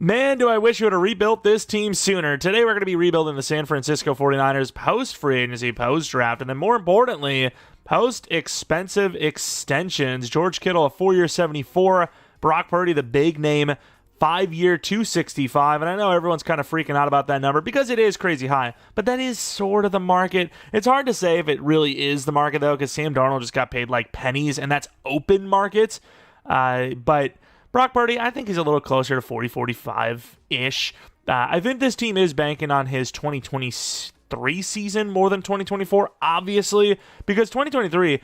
Man, do I wish we would have rebuilt this team sooner. Today we're going to be rebuilding the San Francisco 49ers post-free agency, post-draft, and then more importantly, post-expensive extensions. George Kittle, a 4-year $74. Brock Purdy, the big name, 5-year $265. And I know everyone's kind of freaking out about that number because it is crazy high, but that is sort of the market. It's hard to say if it really is the market, though, because Sam Darnold just got paid like pennies, and that's open market. But Brock Purdy, I think he's a little closer to 40, 45-ish. I think this team is banking on his 2023 season more than 2024, obviously, because 2023,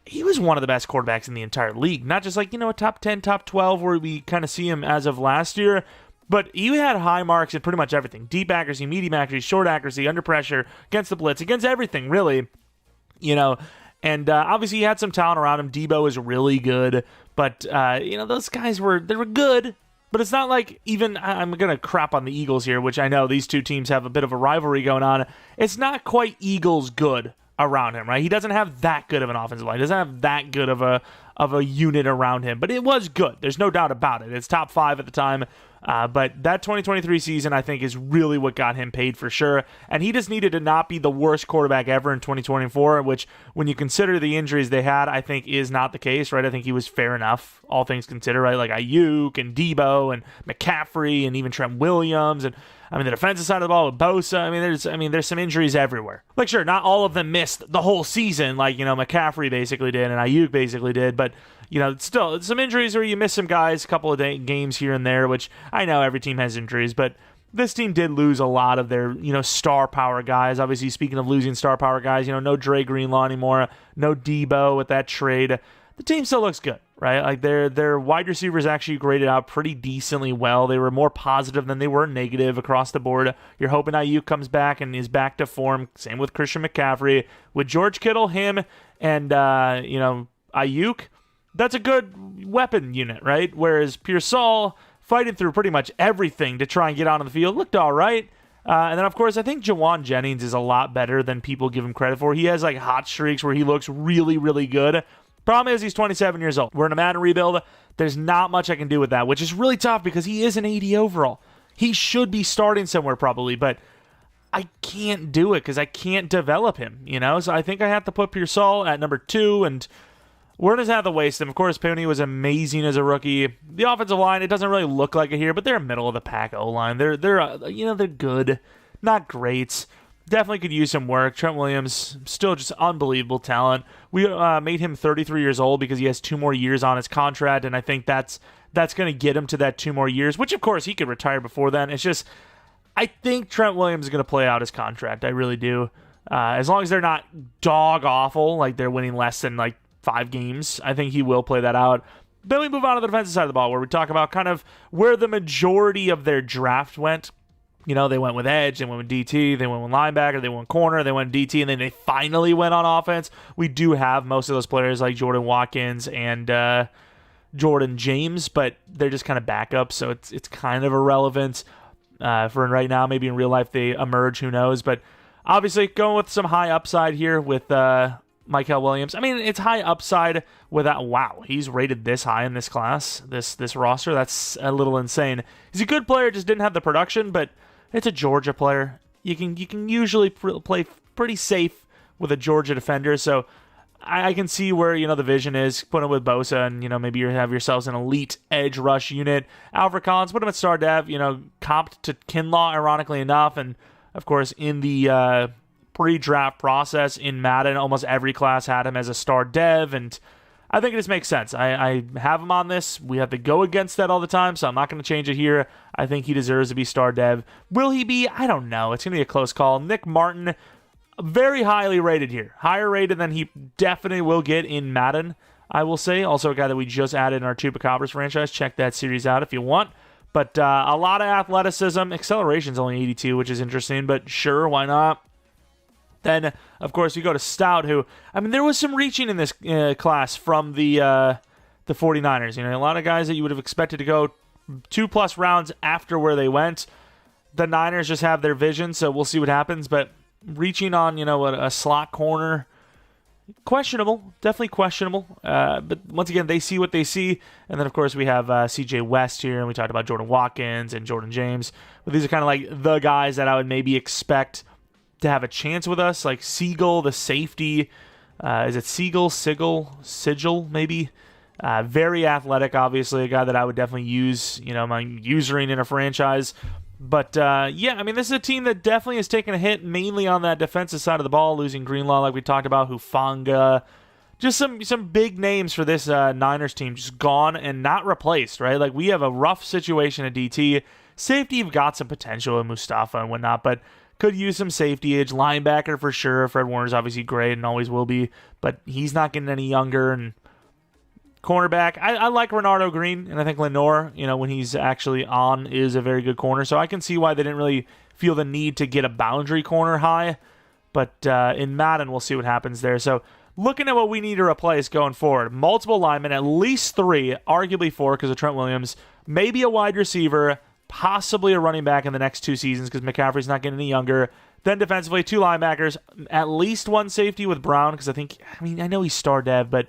he was one of the best quarterbacks in the entire league. Not just like, a top 10, top 12 where we kind of see him as of last year, but he had high marks in pretty much everything. Deep accuracy, medium accuracy, short accuracy, under pressure, against the blitz, against everything, really. And obviously he had some talent around him. Debo is really good. But, those guys were good, but it's not like even, I'm going to crap on the Eagles here, which I know these two teams have a bit of a rivalry going on. It's not quite Eagles good around him, right? He doesn't have that good of an offensive line. He doesn't have that good of a unit around him, but it was good. There's no doubt about it. It's top 5 at the time. But that 2023 season, I think, is really what got him paid for sure. And he just needed to not be the worst quarterback ever in 2024, which, when you consider the injuries they had, I think is not the case, right? I think he was fair enough, all things considered, right? Like Ayuk and Debo and McCaffrey and even Trent Williams and the defensive side of the ball with Bosa. There's some injuries everywhere. Like, sure, not all of them missed the whole season, like, McCaffrey basically did and Ayuk basically did, but still, some injuries where you miss some guys, a couple of games here and there, which I know every team has injuries, but this team did lose a lot of their, star power guys. Obviously, speaking of losing star power guys, no Dre Greenlaw anymore, no Debo with that trade. The team still looks good, right? Like, their wide receivers actually graded out pretty decently well. They were more positive than they were negative across the board. You're hoping Ayuk comes back and is back to form. Same with Christian McCaffrey. With George Kittle, him, and, Ayuk, that's a good weapon unit, right? Whereas Pearsall, fighting through pretty much everything to try and get out on the field, looked all right. And then, of course, I think Jawan Jennings is a lot better than people give him credit for. He has, like, hot streaks where he looks really, really good. Problem is, he's 27 years old. We're in a Madden rebuild. There's not much I can do with that, which is really tough because he is an 80 overall. He should be starting somewhere probably, but I can't do it because I can't develop him, So I think I have to put Pearsall at number 2, and we're going to have to waste him. Of course, Pony was amazing as a rookie. The offensive line, it doesn't really look like it here, but they're middle of the pack O-line. They're good, not great. Definitely could use some work. Trent Williams, still just unbelievable talent. We made him 33 years old because he has 2 more years on his contract, and I think that's going to get him to that 2 more years, which, of course, he could retire before then. It's just, I think Trent Williams is going to play out his contract. I really do. As long as they're not dog-awful, like they're winning less than, 5 games, I think he will play that out. Then we move on to the defensive side of the ball, where we talk about kind of where the majority of their draft went. They went with edge, they went with DT, they went with linebacker, they went with corner, they went DT, and then they finally went on offense. We do have most of those players like Jordan Watkins and Jordan James, but they're just kind of backups, so it's kind of irrelevant for right now. Maybe in real life they emerge, who knows? But obviously going with some high upside here with Mykel Williams. It's high upside without, wow, he's rated this high in this class, this roster. That's a little insane. He's a good player, just didn't have the production, but it's a Georgia player. You can usually play pretty safe with a Georgia defender, so I can see where, the vision is. Put him with Bosa, and, maybe you have yourselves an elite edge rush unit. Alfred Collins, put him at star dev, comped to Kinlaw, ironically enough, and, of course, in the pre-draft process in Madden, almost every class had him as a star dev, and I think it just makes sense. I have him on this. We have to go against that all the time, so I'm not going to change it here. I think he deserves to be star dev. Will he be? I don't know. It's going to be a close call. Nick Martin, very highly rated here. Higher rated than he definitely will get in Madden, I will say. Also a guy that we just added in our Chupacabras franchise. Check that series out if you want. But a lot of athleticism. Acceleration's only 82, which is interesting, but sure, why not? Then, of course, you go to Stout, who, there was some reaching in this class from the 49ers. A lot of guys that you would have expected to go 2+ rounds after where they went. The Niners just have their vision, so we'll see what happens. But reaching on, a slot corner, questionable, definitely questionable. But once again, they see what they see. And then, of course, we have CJ West here, and we talked about Jordan Watkins and Jordan James. But these are kind of like the guys that I would maybe expect to have a chance with us, like Siegel, the safety. Is it Sigil, maybe? Very athletic, obviously, a guy that I would definitely use, my usering in a franchise. But, yeah, I mean, this is a team that definitely has taken a hit, mainly on that defensive side of the ball, losing Greenlaw, like we talked about, Hufanga. Just some big names for this Niners team, just gone and not replaced, right? Like, we have a rough situation at DT. Safety, you've got some potential in Mustafa and whatnot, but could use some safety edge. Linebacker for sure. Fred Warner's obviously great and always will be, but he's not getting any younger. And cornerback, I like Renardo Green, and I think Lenore, when he's actually on, is a very good corner. So I can see why they didn't really feel the need to get a boundary corner high. But in Madden, we'll see what happens there. So looking at what we need to replace going forward, multiple linemen, at least 3, arguably 4 because of Trent Williams, maybe a wide receiver, possibly a running back in the next 2 seasons because McCaffrey's not getting any younger. Then defensively, 2 linebackers, at least 1 safety with Brown because I know he's star dev, but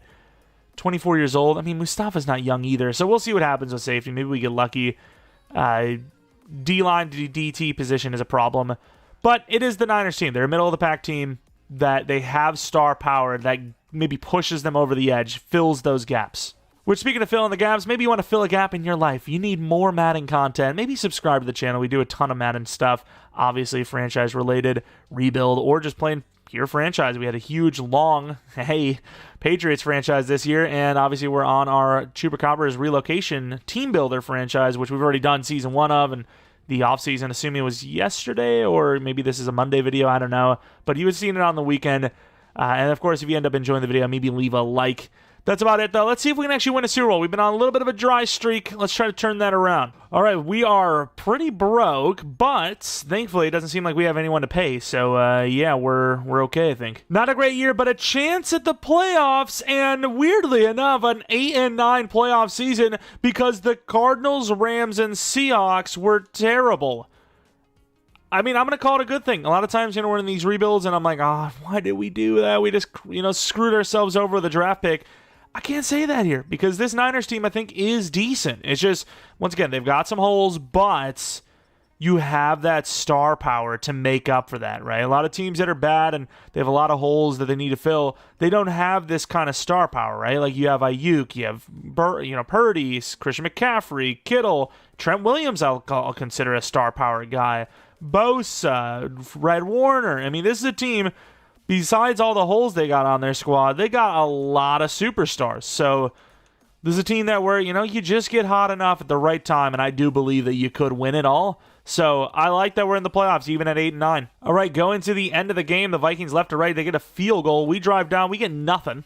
24 years old. I mean, Mustafa's not young either, so we'll see what happens with safety. Maybe we get lucky. D-line to DT position is a problem, but it is the Niners team. They're a middle-of-the-pack team that they have star power that maybe pushes them over the edge, fills those gaps. Which, speaking of filling the gaps, maybe you want to fill a gap in your life. You need more Madden content. Maybe subscribe to the channel. We do a ton of Madden stuff, obviously franchise-related, rebuild, or just plain pure franchise. We had a huge, long, Patriots franchise this year, and obviously we're on our Chupacabra's relocation team builder franchise, which we've already done season 1 of, and the offseason, assuming it was yesterday, or maybe this is a Monday video, I don't know. But you would see it on the weekend. And of course, if you end up enjoying the video, maybe leave a like. That's about it, though. Let's see if we can actually win a Super Bowl. We've been on a little bit of a dry streak. Let's try to turn that around. All right, we are pretty broke, but thankfully it doesn't seem like we have anyone to pay. So, yeah, we're okay, I think. Not a great year, but a chance at the playoffs, and weirdly enough, an 8-9 playoff season because the Cardinals, Rams, and Seahawks were terrible. I mean, I'm going to call it a good thing. A lot of times, we're in these rebuilds, and I'm like, why did we do that? We just, screwed ourselves over with the draft pick. I can't say that here because this Niners team, I think, is decent. It's just, once again, they've got some holes, but you have that star power to make up for that, right? A lot of teams that are bad and they have a lot of holes that they need to fill, they don't have this kind of star power, right? Like you have Ayuk, you have Purdy, Christian McCaffrey, Kittle, Trent Williams. I'll consider a star power guy. Bosa, Fred Warner. I mean, this is a team. Besides all the holes they got on their squad, they got a lot of superstars. So this is a team that where, you just get hot enough at the right time, and I do believe that you could win it all. So I like that we're in the playoffs, even at 8-9. All right, going to the end of the game, the Vikings left to right, they get a field goal. We drive down, we get nothing.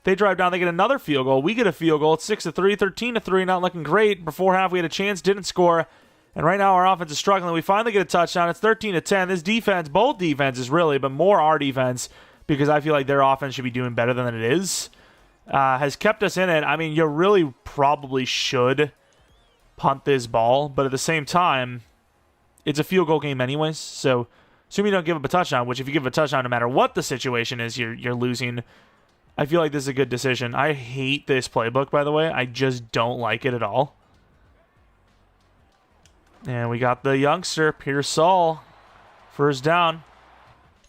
They drive down, they get another field goal. We get a field goal. It's 6-3, 13-3, not looking great. Before half, we had a chance, didn't score. And right now, our offense is struggling. We finally get a touchdown. It's 13-10. This defense, both defenses really, but more our defense, because I feel like their offense should be doing better than it is, has kept us in it. I mean, you really probably should punt this ball, but at the same time, it's a field goal game anyways. So, assume you don't give up a touchdown, which if you give up a touchdown, no matter what the situation is, you're losing. I feel like this is a good decision. I hate this playbook, by the way. I just don't like it at all. And we got the youngster, Pearsall, first down.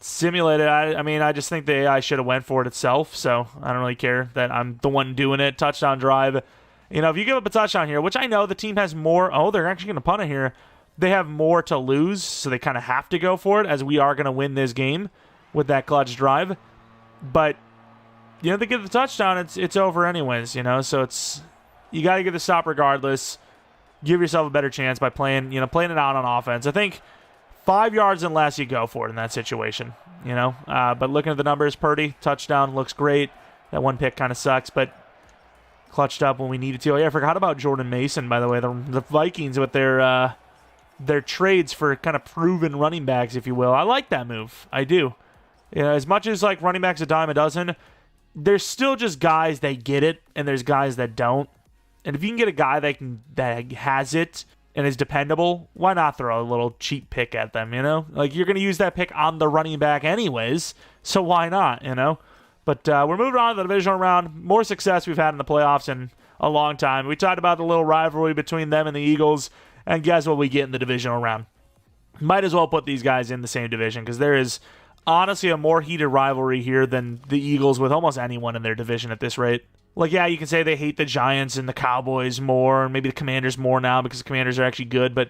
Simulated. I just think the AI should have went for it itself, so I don't really care that I'm the one doing it. Touchdown drive. If you give up a touchdown here, which I know the team has more. Oh, they're actually going to punt it here. They have more to lose, so they kind of have to go for it, as we are going to win this game with that clutch drive. But, they get the touchdown, it's over anyways, so it's, you got to get the stop regardless. Give yourself a better chance by playing it out on offense. I think 5 yards and less, you go for it in that situation, But looking at the numbers, Purdy, touchdown, looks great. That one pick kind of sucks, but clutched up when we needed to. Oh, yeah, I forgot about Jordan Mason, by the way. The Vikings with their trades for kind of proven running backs, if you will. I like that move. I do. As much as like running backs a dime a dozen, there's still just guys that get it, and there's guys that don't. And if you can get a guy that has it and is dependable, why not throw a little cheap pick at them, Like, you're going to use that pick on the running back anyways, so why not, But we're moving on to the divisional round. More success we've had in the playoffs in a long time. We talked about the little rivalry between them and the Eagles, and guess what we get in the divisional round? Might as well put these guys in the same division because there is honestly a more heated rivalry here than the Eagles with almost anyone in their division at this rate. Like, yeah, you can say they hate the Giants and the Cowboys more, and maybe the Commanders more now because the Commanders are actually good, but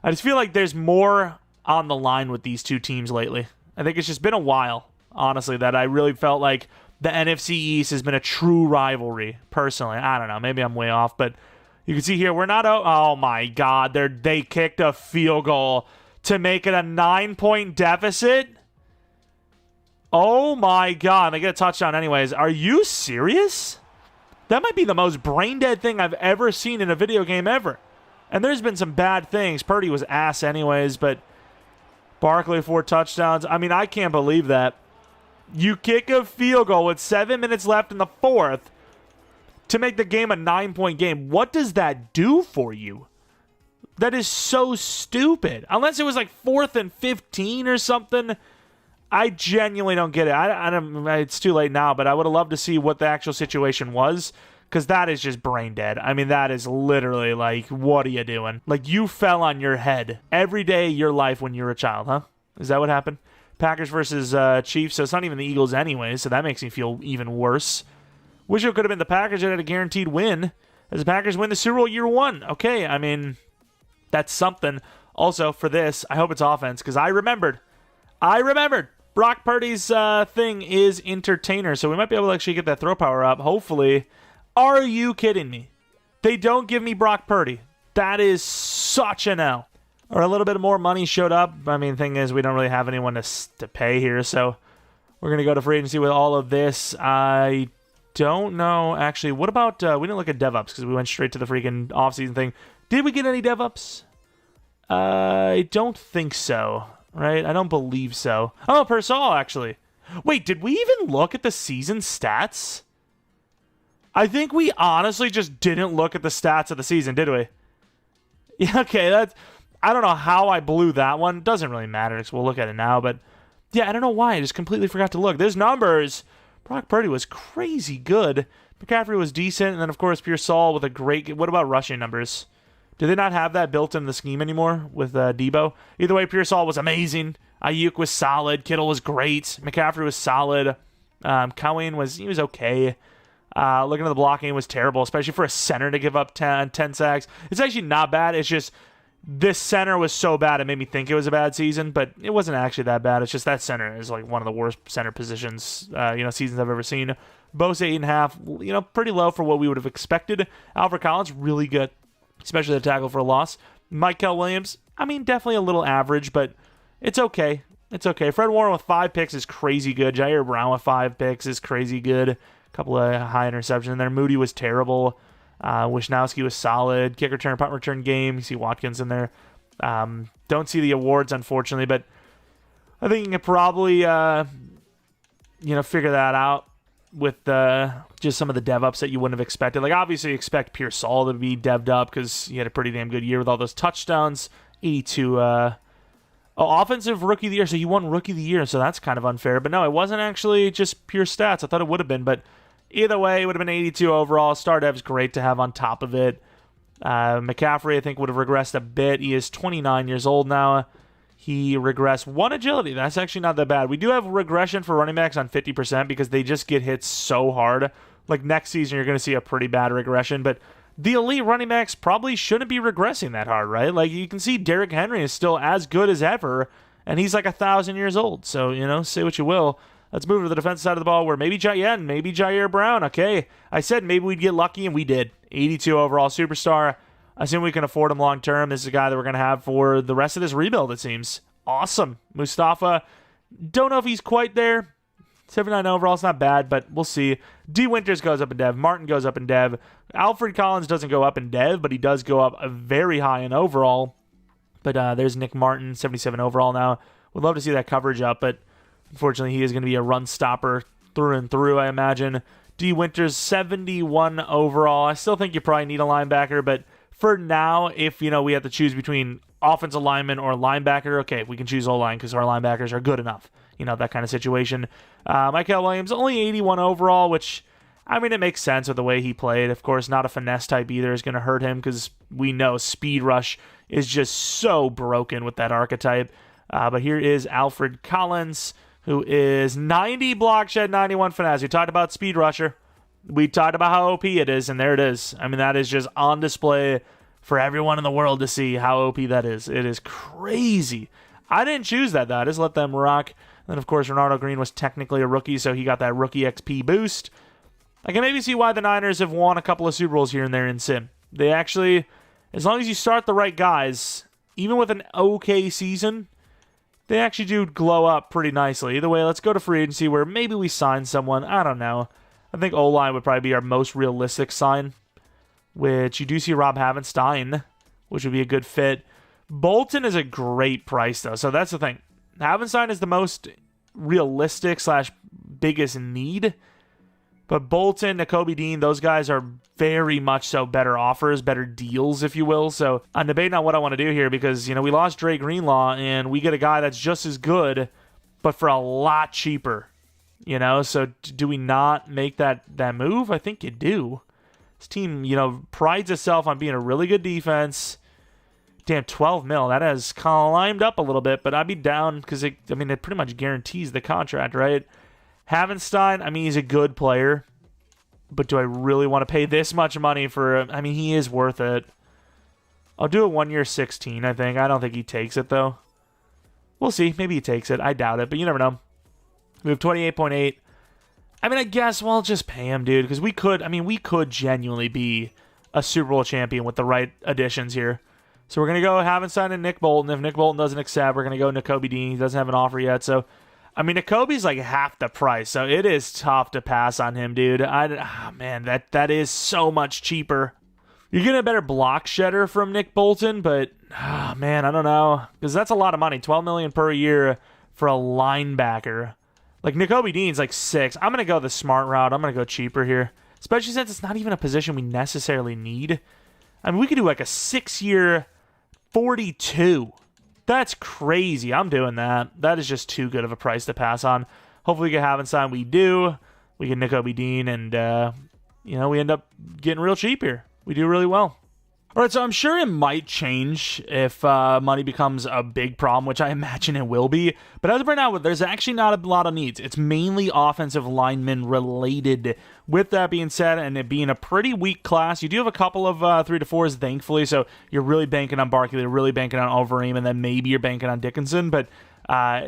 I just feel like there's more on the line with these two teams lately. I think it's just been a while, honestly, that I really felt like the NFC East has been a true rivalry, personally. I don't know, maybe I'm way off, but you can see here, we're not... Oh, my God, they kicked a field goal to make it a 9-point deficit? Oh, my God, they get a touchdown anyways. Are you serious? That might be the most brain-dead thing I've ever seen in a video game ever. And there's been some bad things. Purdy was ass anyways, but Barkley 4 touchdowns. I mean, I can't believe that. You kick a field goal with 7 minutes left in the fourth to make the game a 9-point game. What does that do for you? That is so stupid. Unless it was like 4th and 15 or something. I genuinely don't get it. I don't. It's too late now, but I would have loved to see what the actual situation was, because that is just brain dead. I mean, that is literally like, what are you doing? Like, you fell on your head every day of your life when you were a child, huh? Is that what happened? Packers versus Chiefs, so it's not even the Eagles anyway, so that makes me feel even worse. Wish it could have been the Packers that had a guaranteed win, as the Packers win the Super Bowl year 1. Okay, I mean, that's something. Also, for this, I hope it's offense, because I remembered. Brock Purdy's thing is entertainer, so we might be able to actually get that throw power up, hopefully. Are you kidding me? They don't give me Brock Purdy. That is such an L. Or a little bit more money showed up. I mean, the thing is, we don't really have anyone to pay here, so we're going to go to free agency with all of this. I don't know, actually. What about, we didn't look at DevUps because we went straight to the freaking offseason thing. Did we get any DevUps? I don't think so. Right? I don't believe so. Oh, Persol, actually. Wait, did we even look at the season stats? I think we honestly just didn't look at the stats of the season, did we? Yeah, okay, I don't know how I blew that one. Doesn't really matter because we'll look at it now, but yeah, I don't know why. I just completely forgot to look. There's numbers. Brock Purdy was crazy good. McCaffrey was decent, and then, of course, Persol with a great... What about rushing numbers? Do they not have that built in the scheme anymore with Debo? Either way, Persol was amazing. Ayuk was solid. Kittle was great. McCaffrey was solid. Cowan was okay. Looking at the blocking, it was terrible, especially for a center to give up 10 sacks. It's actually not bad. It's just this center was so bad it made me think it was a bad season, but it wasn't actually that bad. It's just that center is like one of the worst center positions, seasons I've ever seen. Bosa 8.5, pretty low for what we would have expected. Alfred Collins, really good, especially the tackle for a loss. Mykel Williams, I mean, definitely a little average, but it's okay. It's okay. Fred Warner with 5 picks is crazy good. Jair Brown with 5 picks is crazy good. A couple of high interceptions in there. Moody was terrible. Wisnowski was solid. Kick return, punt return game. You see Watkins in there. Don't see the awards, unfortunately, but I think you can probably, figure that out with just some of the dev ups that you wouldn't have expected. Like, obviously, you expect Pearsall to be dev'd up because he had a pretty damn good year with all those touchdowns. 82. Offensive Rookie of the Year, so he won Rookie of the Year, so that's kind of unfair. But no, it wasn't actually just pure stats. I thought it would have been, but either way, it would have been 82 overall. Star dev's great to have on top of it. McCaffrey, I think, would have regressed a bit. He is 29 years old now. He regressed 1 agility. That's actually not that bad. We do have regression for running backs on 50% because they just get hit so hard. Like, next season, you're going to see a pretty bad regression, but the elite running backs probably shouldn't be regressing that hard, right? Like, you can see Derrick Henry is still as good as ever, and he's like 1,000 years old. So, say what you will. Let's move to the defensive side of the ball where maybe Jair Brown. Okay, I said maybe we'd get lucky, and we did. 82 overall superstar. I assume we can afford him long term. This is a guy that we're going to have for the rest of this rebuild, it seems. Awesome. Mustafa, don't know if he's quite there. 79 overall, it's not bad, but we'll see. D. Winters goes up in dev. Martin goes up in dev. Alfred Collins doesn't go up in dev, but he does go up very high in overall. But there's Nick Martin, 77 overall now. Would love to see that coverage up, but unfortunately he is going to be a run stopper through and through, I imagine. D. Winters, 71 overall. I still think you probably need a linebacker, but for now, if we have to choose between offensive lineman or linebacker, okay, we can choose O-line because our linebackers are good enough. that kind of situation. Mykel Williams, only 81 overall, which, I mean, it makes sense with the way he played. Of course, not a finesse type either is going to hurt him because we know speed rush is just so broken with that archetype. But here is Alfred Collins, who is 90 block shed, 91 finesse. We talked about speed rusher. We talked about how OP it is, and there it is. I mean, that is just on display for everyone in the world to see how OP that is. It is crazy. I didn't choose that, though. I just let them rock. And then, of course, Ronaldo Green was technically a rookie, so he got that rookie XP boost. I can maybe see why the Niners have won a couple of Super Bowls here and there in Sim. They actually, as long as you start the right guys, even with an okay season, they actually do glow up pretty nicely. Either way, let's go to free agency where maybe we sign someone. I don't know. I think O-line would probably be our most realistic sign, which you do see Rob Havenstein, which would be a good fit. Bolton is a great price, though, so that's the thing. Havenstein is the most realistic / biggest need, but Bolton, Nakobe Dean, those guys are very much so better offers, better deals, if you will. So I'm debating on what I want to do here because, we lost Dre Greenlaw, and we get a guy that's just as good, but for a lot cheaper. So do we not make that move? I think you do. This team, prides itself on being a really good defense. Damn, 12 mil. That has climbed up a little bit, but I'd be down because it pretty much guarantees the contract, right? Havenstein, he's a good player, but do I really want to pay this much money for him? He is worth it. I'll do a 1 year 16, I think. I don't think he takes it, though. We'll see. Maybe he takes it. I doubt it, but you never know. We have 28.8. I guess we'll just pay him, dude, because we could genuinely be a Super Bowl champion with the right additions here. So we're going to go Havenstein and Nick Bolton. If Nick Bolton doesn't accept, we're going to go Nakobe Dean. He doesn't have an offer yet. So, Nakobe's like half the price. So it is tough to pass on him, dude. That is so much cheaper. You're getting a better block shedder from Nick Bolton, but, I don't know. Because that's a lot of money. $12 million per year for a linebacker. Like, Nakobe Dean's like 6. I'm going to go the smart route. I'm going to go cheaper here. Especially since it's not even a position we necessarily need. We could do like a 6-year 42. That's crazy. I'm doing that. That is just too good of a price to pass on. Hopefully we get Havenstein. We do. We get Nakobe Dean, and, we end up getting real cheap here. We do really well. All right, so I'm sure it might change if money becomes a big problem, which I imagine it will be. But as of right now, there's actually not a lot of needs. It's mainly offensive lineman related. With that being said, and it being a pretty weak class, you do have a couple of 3 to 4s, thankfully. So you're really banking on Barkley, you're really banking on Overeem, and then maybe you're banking on Dickinson. But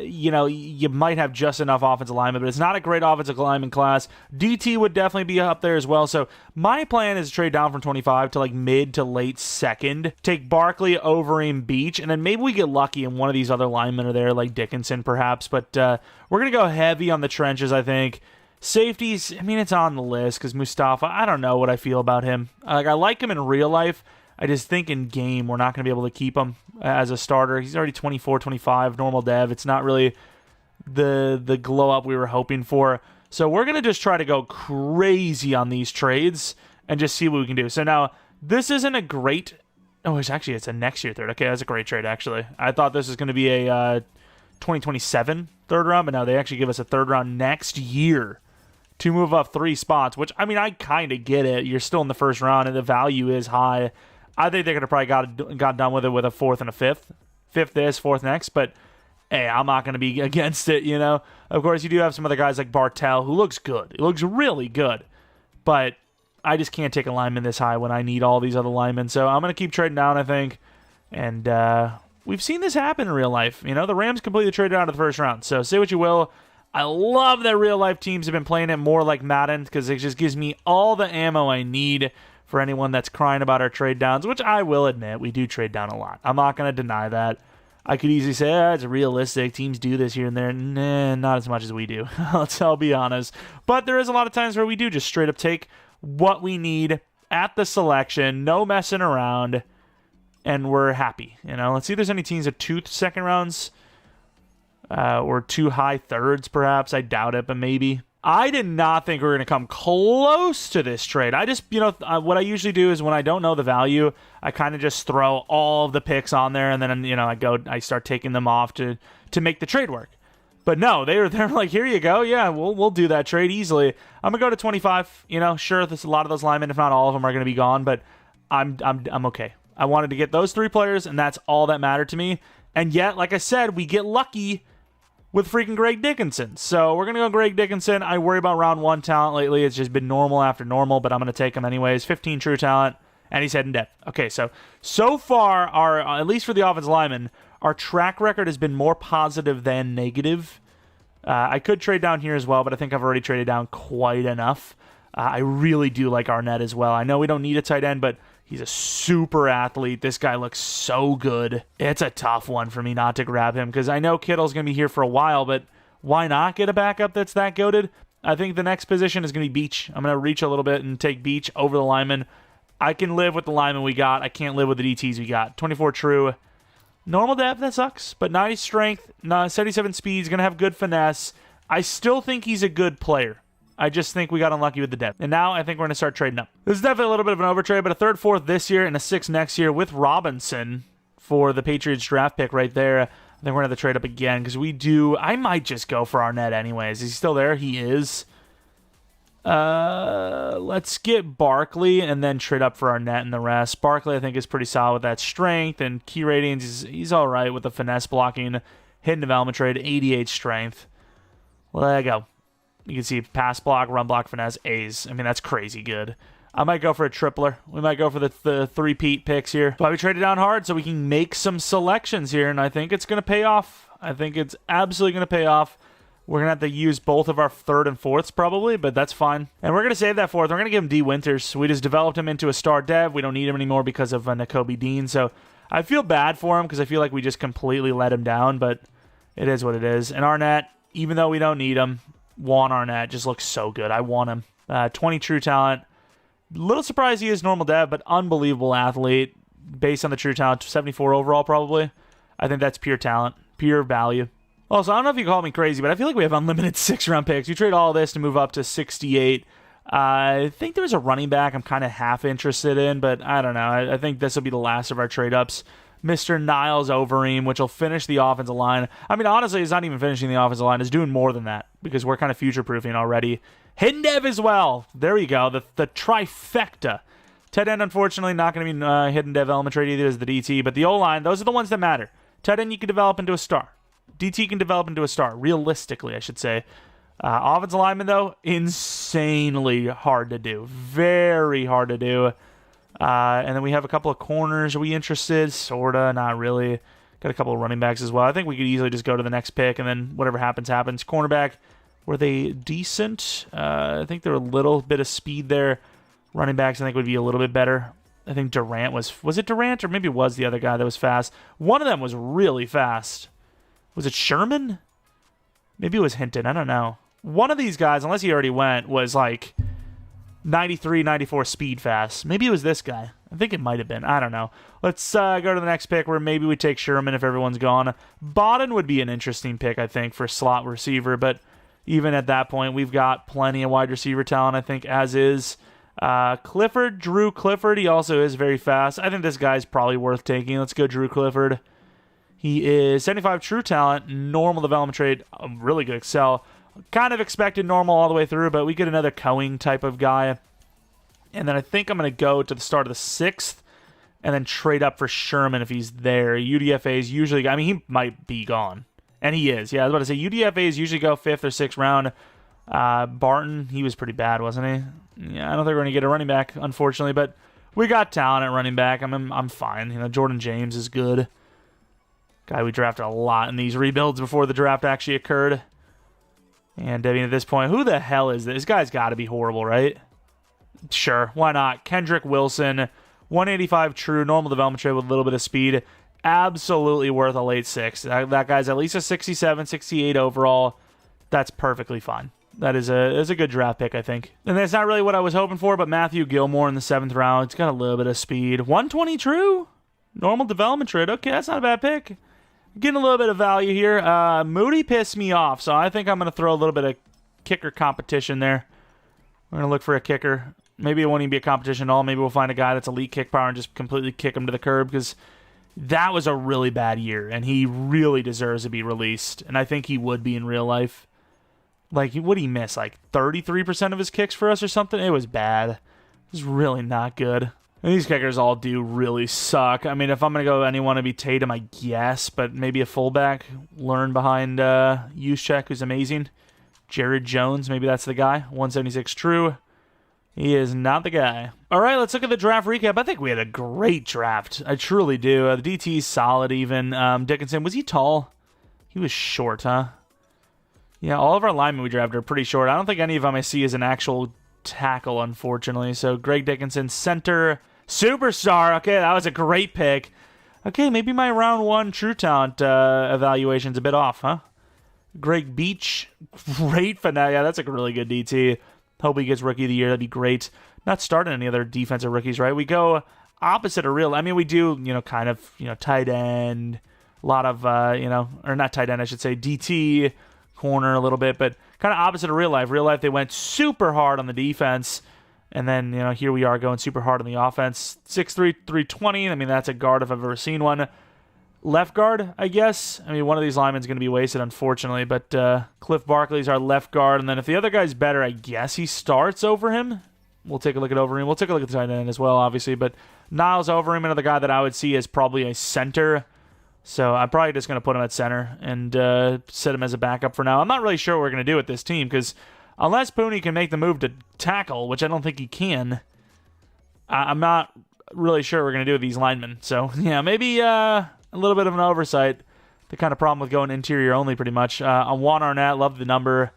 you might have just enough offensive linemen, but it's not a great offensive lineman class. DT would definitely be up there as well. So my plan is to trade down from 25 to like mid to late second. Take Barkley, Overeem, Beach, and then maybe we get lucky and one of these other linemen are there, like Dickinson perhaps. But we're going to go heavy on the trenches, I think. Safeties, it's on the list because Mustafa, I don't know what I feel about him. I like him in real life. I just think in game, we're not going to be able to keep him as a starter. He's already 24, 25, normal dev. It's not really the glow up we were hoping for. So we're going to just try to go crazy on these trades and just see what we can do. So now, this isn't a great... Oh, it's a next year third. Okay, that's a great trade, actually. I thought this was going to be a 2027 third round, but no, they actually give us a third round next year to move up 3 spots, which, I kind of get it. You're still in the first round, and the value is high. I think they could have probably got done with it with a 4th and a 5th. 5th this, 4th next, but hey, I'm not going to be against it, Of course, you do have some other guys like Bartell, who looks good. He looks really good, but I just can't take a lineman this high when I need all these other linemen, so I'm going to keep trading down, I think, and we've seen this happen in real life. The Rams completely traded out of the first round, so say what you will. I love that real-life teams have been playing it more like Madden because it just gives me all the ammo I need for anyone that's crying about our trade downs, which I will admit, we do trade down a lot. I'm not going to deny that. I could easily say, it's realistic. Teams do this here and there. Nah, not as much as we do. I'll be honest. But there is a lot of times where we do just straight up take what we need at the selection, no messing around, and we're happy. Let's see if there's any teams with 2 second rounds or 2 high thirds, perhaps. I doubt it, but maybe. I did not think we were going to come close to this trade. I just, what I usually do is when I don't know the value, I kind of just throw all of the picks on there, and then, I start taking them off to make the trade work. But no, they're like, here you go. Yeah, we'll do that trade easily. I'm gonna go to 25. You know, sure, a lot of those linemen, if not all of them, are gonna be gone, but I'm okay. I wanted to get those 3 players, and that's all that mattered to me. And yet, like I said, we get lucky with freaking Greg Dickinson. So we're gonna go Greg Dickinson. I worry about round 1 talent lately. It's just been normal after normal, but I'm gonna take him anyways. 15 true talent, and he's heading depth. Okay, so far, our at least for the offensive lineman, our track record has been more positive than negative. I could trade down here as well, but I think I've already traded down quite enough. I really do like Arnett as well. I know we don't need a tight end, but he's a super athlete. This guy looks so good. It's a tough one for me not to grab him because I know Kittle's going to be here for a while, but why not get a backup that's that goated? I think the next position is going to be Beach. I'm going to reach a little bit and take Beach over the lineman. I can live with the lineman we got. I can't live with the DTs we got. 24 true. Normal depth, that sucks, but 90 strength, 77 speed, he's going to have good finesse. I still think he's a good player. I just think we got unlucky with the depth. And now I think we're going to start trading up. This is definitely a little bit of an overtrade, but a 3rd, 4th this year and a 6th next year with Robinson for the Patriots draft pick right there. I think we're going to have to trade up again because I might just go for Arnett anyways. Is he still there? He is. Let's get Barkley and then trade up for Arnett and the rest. Barkley, I think, is pretty solid with that strength and key ratings. He's all right with the finesse blocking, hidden development trade, 88 strength. Well, there you go. You can see pass block, run block, finesse, A's. I mean, that's crazy good. I might go for a tripler. We might go for the 3-peat picks here. But we traded down hard so we can make some selections here, and I think it's going to pay off. I think it's absolutely going to pay off. We're going to have to use both of our 3rd and 4ths probably, but that's fine. And we're going to save that 4th. We're going to give him D. Winters. We just developed him into a star dev. We don't need him anymore because of Nakobe Dean. So I feel bad for him because I feel like we just completely let him down, but it is what it is. And Arnett, even though we don't need him, Juan Arnett just looks so good. I want him. 20 true talent. Little surprised he is normal dev, but unbelievable athlete. Based on the true talent, 74 overall probably. I think that's pure talent, pure value. Also, I don't know if you call me crazy, but I feel like we have unlimited 6th-round picks. We trade all this to move up to 68. I think there's a running back I'm kind of half interested in, but I don't know. I think this will be the last of our trade-ups. Mr. Niles Overeem, which will finish the offensive line. I mean, honestly, he's not even finishing the offensive line. He's doing more than that because we're kind of future-proofing already. Hidden dev as well. There you go. The trifecta. Tight end, unfortunately, not going to be hidden development trade either as the DT, but the O-line, those are the ones that matter. Tight end, you can develop into a star. DT can develop into a star, realistically, I should say. Offensive lineman, though, insanely hard to do. Very hard to do. And then we have a couple of corners. Are we interested? Sorta, not really. Got a couple of running backs as well. I think we could easily just go to the next pick, and then whatever happens, happens. Cornerback, were they decent? I think there were a little bit of speed there. Running backs, I think, would be a little bit better. I think Durant was it Durant, or maybe it was the other guy that was fast? One of them was really fast. Was it Sherman? Maybe it was Hinton. I don't know. One of these guys, unless he already went, was like 93, 94 speed fast. Maybe it was this guy. I think it might have been. I don't know. Let's go to the next pick where maybe we take Sherman if everyone's gone. Bodden would be an interesting pick, I think, for slot receiver. But even at that point, we've got plenty of wide receiver talent, I think, as is. Clifford, Drew Clifford, he also is very fast. I think this guy's probably worth taking. Let's go Drew Clifford. He is 75 true talent, normal development trade, really good excel. Kind of expected normal all the way through, but we get another Coing type of guy. And then I think I'm going to go to the start of the 6th and then trade up for Sherman if he's there. UDFAs usually, I mean, he might be gone. And he is. Yeah, I was about to say, UDFAs usually go 5th or 6th round. Barton, he was pretty bad, wasn't he? Yeah, I don't think we're going to get a running back, unfortunately, but we got talent at running back. I'm fine. You know, Jordan James is good. Guy we drafted a lot in these rebuilds before the draft actually occurred. And I mean, at this point, who the hell is this? This guy's got to be horrible, right? Sure, why not? Kendrick Wilson, 185 true, normal development trade with a little bit of speed. Absolutely worth a late 6th. That guy's at least a 67, 68 overall. That's perfectly fine. That is a good draft pick, I think. And that's not really what I was hoping for, but Matthew Gilmore in the 7th round. He's got a little bit of speed. 120 true? Normal development trade. Okay, that's not a bad pick. Getting a little bit of value here. Moody pissed me off, so I think I'm going to throw a little bit of kicker competition there. We're going to look for a kicker. Maybe it won't even be a competition at all. Maybe we'll find a guy that's elite kick power and just completely kick him to the curb because That was a really bad year, and he really deserves to be released, and I think he would be in real life. Like, what did he miss? Like 33% of his kicks for us or something? It was bad. It was really not good. And these kickers all do really suck. I mean, if I'm going to go anyone, it'd be Tatum, I guess, but maybe a fullback. Learn behind Juszczyk, who's amazing. Jared Jones, maybe that's the guy. 176 true. He is not the guy. All right, let's look at the draft recap. I think we had a great draft. I truly do. The DT is solid even. Dickinson, was he tall? He was short, huh? Yeah, all of our linemen we drafted are pretty short. I don't think any of them I see as an actual tackle, unfortunately. So Greg Dickinson, center, superstar. Okay, that was a great pick. Okay, maybe my round one true talent evaluation's a bit off, huh? Greg Beach, great finale. Yeah, that's a really good DT. Hope he gets Rookie of the Year. That'd be great. Not starting any other defensive rookies, right? We go opposite of real. I mean, we do, kind of, tight end, a lot of, or not tight end, I should say, DT, corner a little bit, but kind of opposite of real life. Real life, they went super hard on the defense, and then, here we are going super hard on the offense. 6'3", 320. I mean, that's a guard if I've ever seen one. Left guard, I guess. I mean, one of these linemen is going to be wasted, unfortunately, but Cliff Barkley's our left guard, and then if the other guy's better, I guess he starts over him. We'll take a look at Overeem. We'll take a look at the tight end as well, obviously, but Niles Overeem, another guy that I would see as probably a center, so I'm probably just going to put him at center and set him as a backup for now. I'm not really sure what we're going to do with this team, because unless Pooney can make the move to tackle, which I don't think he can, I'm not really sure what we're going to do with these linemen. So, yeah, maybe a little bit of an oversight. The kind of problem with going interior only, pretty much. On Juan Arnett, love the number.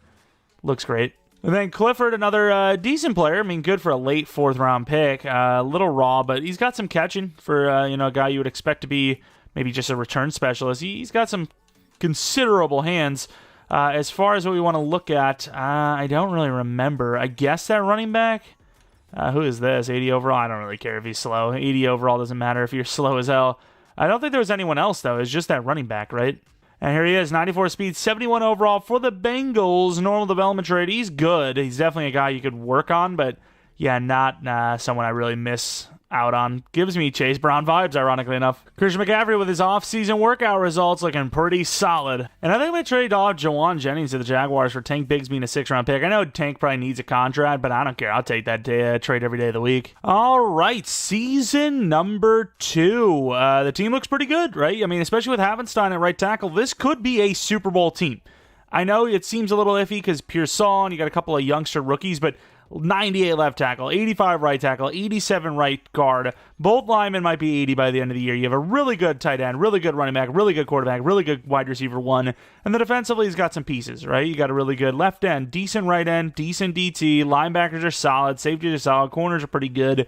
Looks great. And then Clifford, another decent player. I mean, good for a late fourth-round pick. A little raw, but he's got some catching for a guy you would expect to be maybe just a return specialist. He's got some considerable hands. As far as what we want to look at, I don't really remember. I guess that running back. Who is this? 80 overall? I don't really care if he's slow. 80 overall doesn't matter if you're slow as hell. I don't think there was anyone else, though. It's just that running back, right? And here he is, 94 speed, 71 overall for the Bengals. Normal development trade. He's good. He's definitely a guy you could work on, but yeah, not someone I really miss out on. Gives me Chase Brown vibes, ironically enough. Christian McCaffrey with his off-season workout results looking pretty solid. And I think I'm going to trade off Jawan Jennings to the Jaguars for Tank Biggs being a 6th-round pick. I know Tank probably needs a contract, but I don't care. I'll take that trade every day of the week. All right, season number 2. The team looks pretty good, right? I mean, especially with Havenstein at right tackle, this could be a Super Bowl team. I know it seems a little iffy because Pearson, you got a couple of youngster rookies, but 98 left tackle, 85 right tackle, 87 right guard. Both linemen might be 80 by the end of the year. You have a really good tight end, really good running back, really good quarterback, really good wide receiver 1. And then defensively, he's got some pieces, right? You got a really good left end, decent right end, decent DT. Linebackers are solid. Safeties are solid. Corners are pretty good.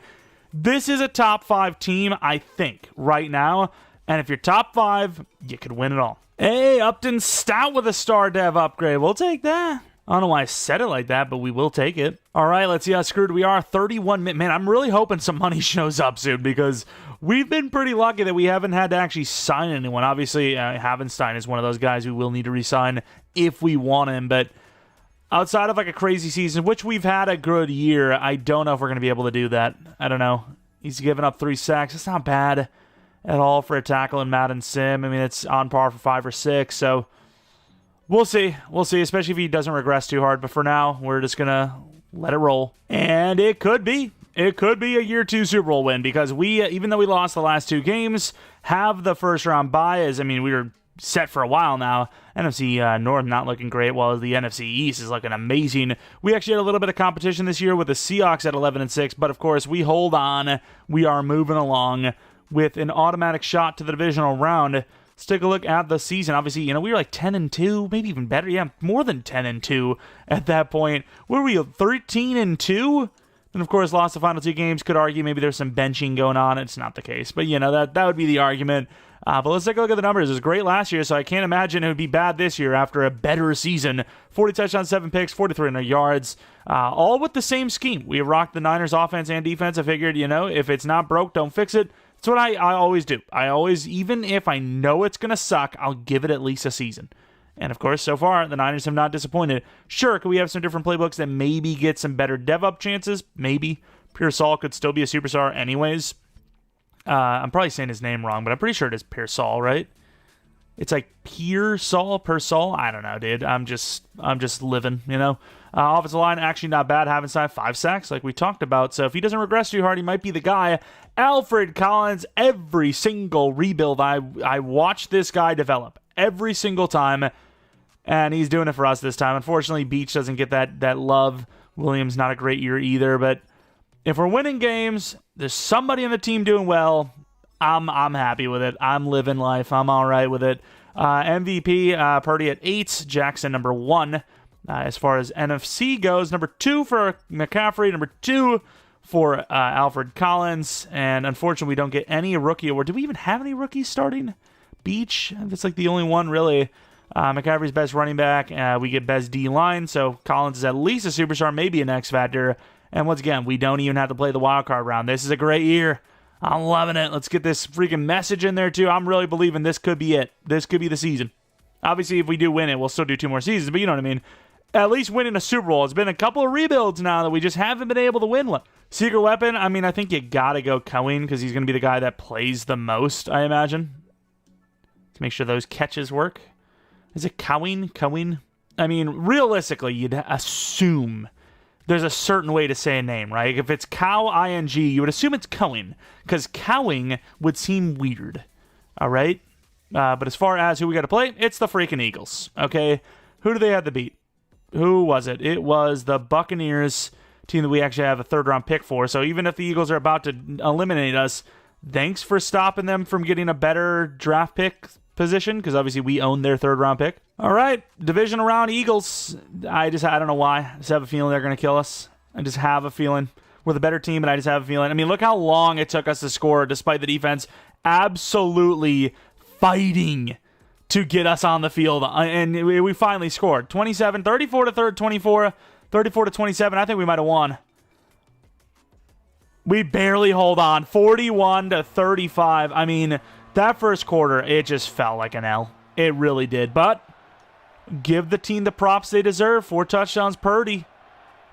This is a top 5 team, I think, right now. And if you're top 5, you could win it all. Hey, Upton Stout with a star dev upgrade. We'll take that. I don't know why I said it like that, but we will take it. All right, let's see how screwed we are. 31 minutes. Man, I'm really hoping some money shows up soon because we've been pretty lucky that we haven't had to actually sign anyone. Obviously, Havenstein is one of those guys who will need to resign if we want him. But outside of like a crazy season, which we've had a good year, I don't know if we're going to be able to do that. I don't know. He's given up 3 sacks. It's not bad at all for a tackle in Madden Sim. I mean, it's on par for 5 or 6, so we'll see. We'll see, especially if he doesn't regress too hard. But for now, we're just going to let it roll. And it could be a year 2 Super Bowl win because we, even though we lost the last 2 games, have the first round bye. I mean, we were set for a while now. NFC North not looking great, while the NFC East is looking amazing. We actually had a little bit of competition this year with the Seahawks at 11-6, but of course, we hold on. We are moving along with an automatic shot to the divisional round. Let's take a look at the season. Obviously, we were like 10-2, maybe even better. Yeah, more than 10-2 at that point. Where were we? 13-2? And of course, lost the final 2 games. Could argue maybe there's some benching going on. It's not the case. But, that would be the argument. But let's take a look at the numbers. It was great last year, so I can't imagine it would be bad this year after a better season. 40 touchdowns, 7 picks, 4,300 yards. All with the same scheme. We rocked the Niners offense and defense. I figured, if it's not broke, don't fix it. That's what I always do. I always, even if I know it's going to suck, I'll give it at least a season. And of course, so far, the Niners have not disappointed. Sure, could we have some different playbooks that maybe get some better dev-up chances? Maybe. Pearsall could still be a superstar anyways. I'm probably saying his name wrong, but I'm pretty sure it is Pearsall, right? It's like Pearsall. I don't know, dude. I'm just living, you know. Offensive line, actually not bad. Haven't signed 5 sacks like we talked about. So if he doesn't regress too hard, he might be the guy. Alfred Collins, every single rebuild, I watch this guy develop every single time, and he's doing it for us this time. Unfortunately, Beach doesn't get that love. Williams, not a great year either. But if we're winning games, there's somebody on the team doing well. I'm happy with it. I'm living life. I'm all right with it. MVP, Purdy at 8. Jackson, number 1. As far as NFC goes, number 2 for McCaffrey, number 2 for Alfred Collins, and unfortunately we don't get any rookie award. Do we even have any rookies starting? Beach, that's like the only one really. McCaffrey's best running back, we get best D-line, so Collins is at least a superstar, maybe an X-Factor, and once again, we don't even have to play the wild card round. This is a great year. I'm loving it. Let's get this freaking message in there too. I'm really believing this could be it. This could be the season. Obviously, if we do win it, we'll still do 2 more seasons, but you know what I mean. At least winning a Super Bowl. It's been a couple of rebuilds now that we just haven't been able to win one. Secret weapon, I mean, I think you gotta go Cohen because he's going to be the guy that plays the most, I imagine. To make sure those catches work. Is it Cohen? I mean, realistically, you'd assume there's a certain way to say a name, right? If it's Cow-ing, you would assume it's Cohen because cowing would seem weird. All right? But as far as who we got to play, it's the freaking Eagles, okay? Who do they have to beat? Who was it? It was the Buccaneers, team that we actually have a 3rd-round pick for. So even if the Eagles are about to eliminate us, thanks for stopping them from getting a better draft pick position, because obviously we own their 3rd-round pick. All right, divisional round Eagles. I don't know why. I just have a feeling they're going to kill us. I just have a feeling. We're the better team, but I just have a feeling. I mean, look how long it took us to score, despite the defense absolutely fighting to get us on the field, and we finally scored. 27, 34 to 24, 34 to 27. I think we might have won. We barely hold on. 41 to 35. I mean, that first quarter, it just felt like an L. It really did. But give the team the props they deserve. 4 touchdowns, Purdy.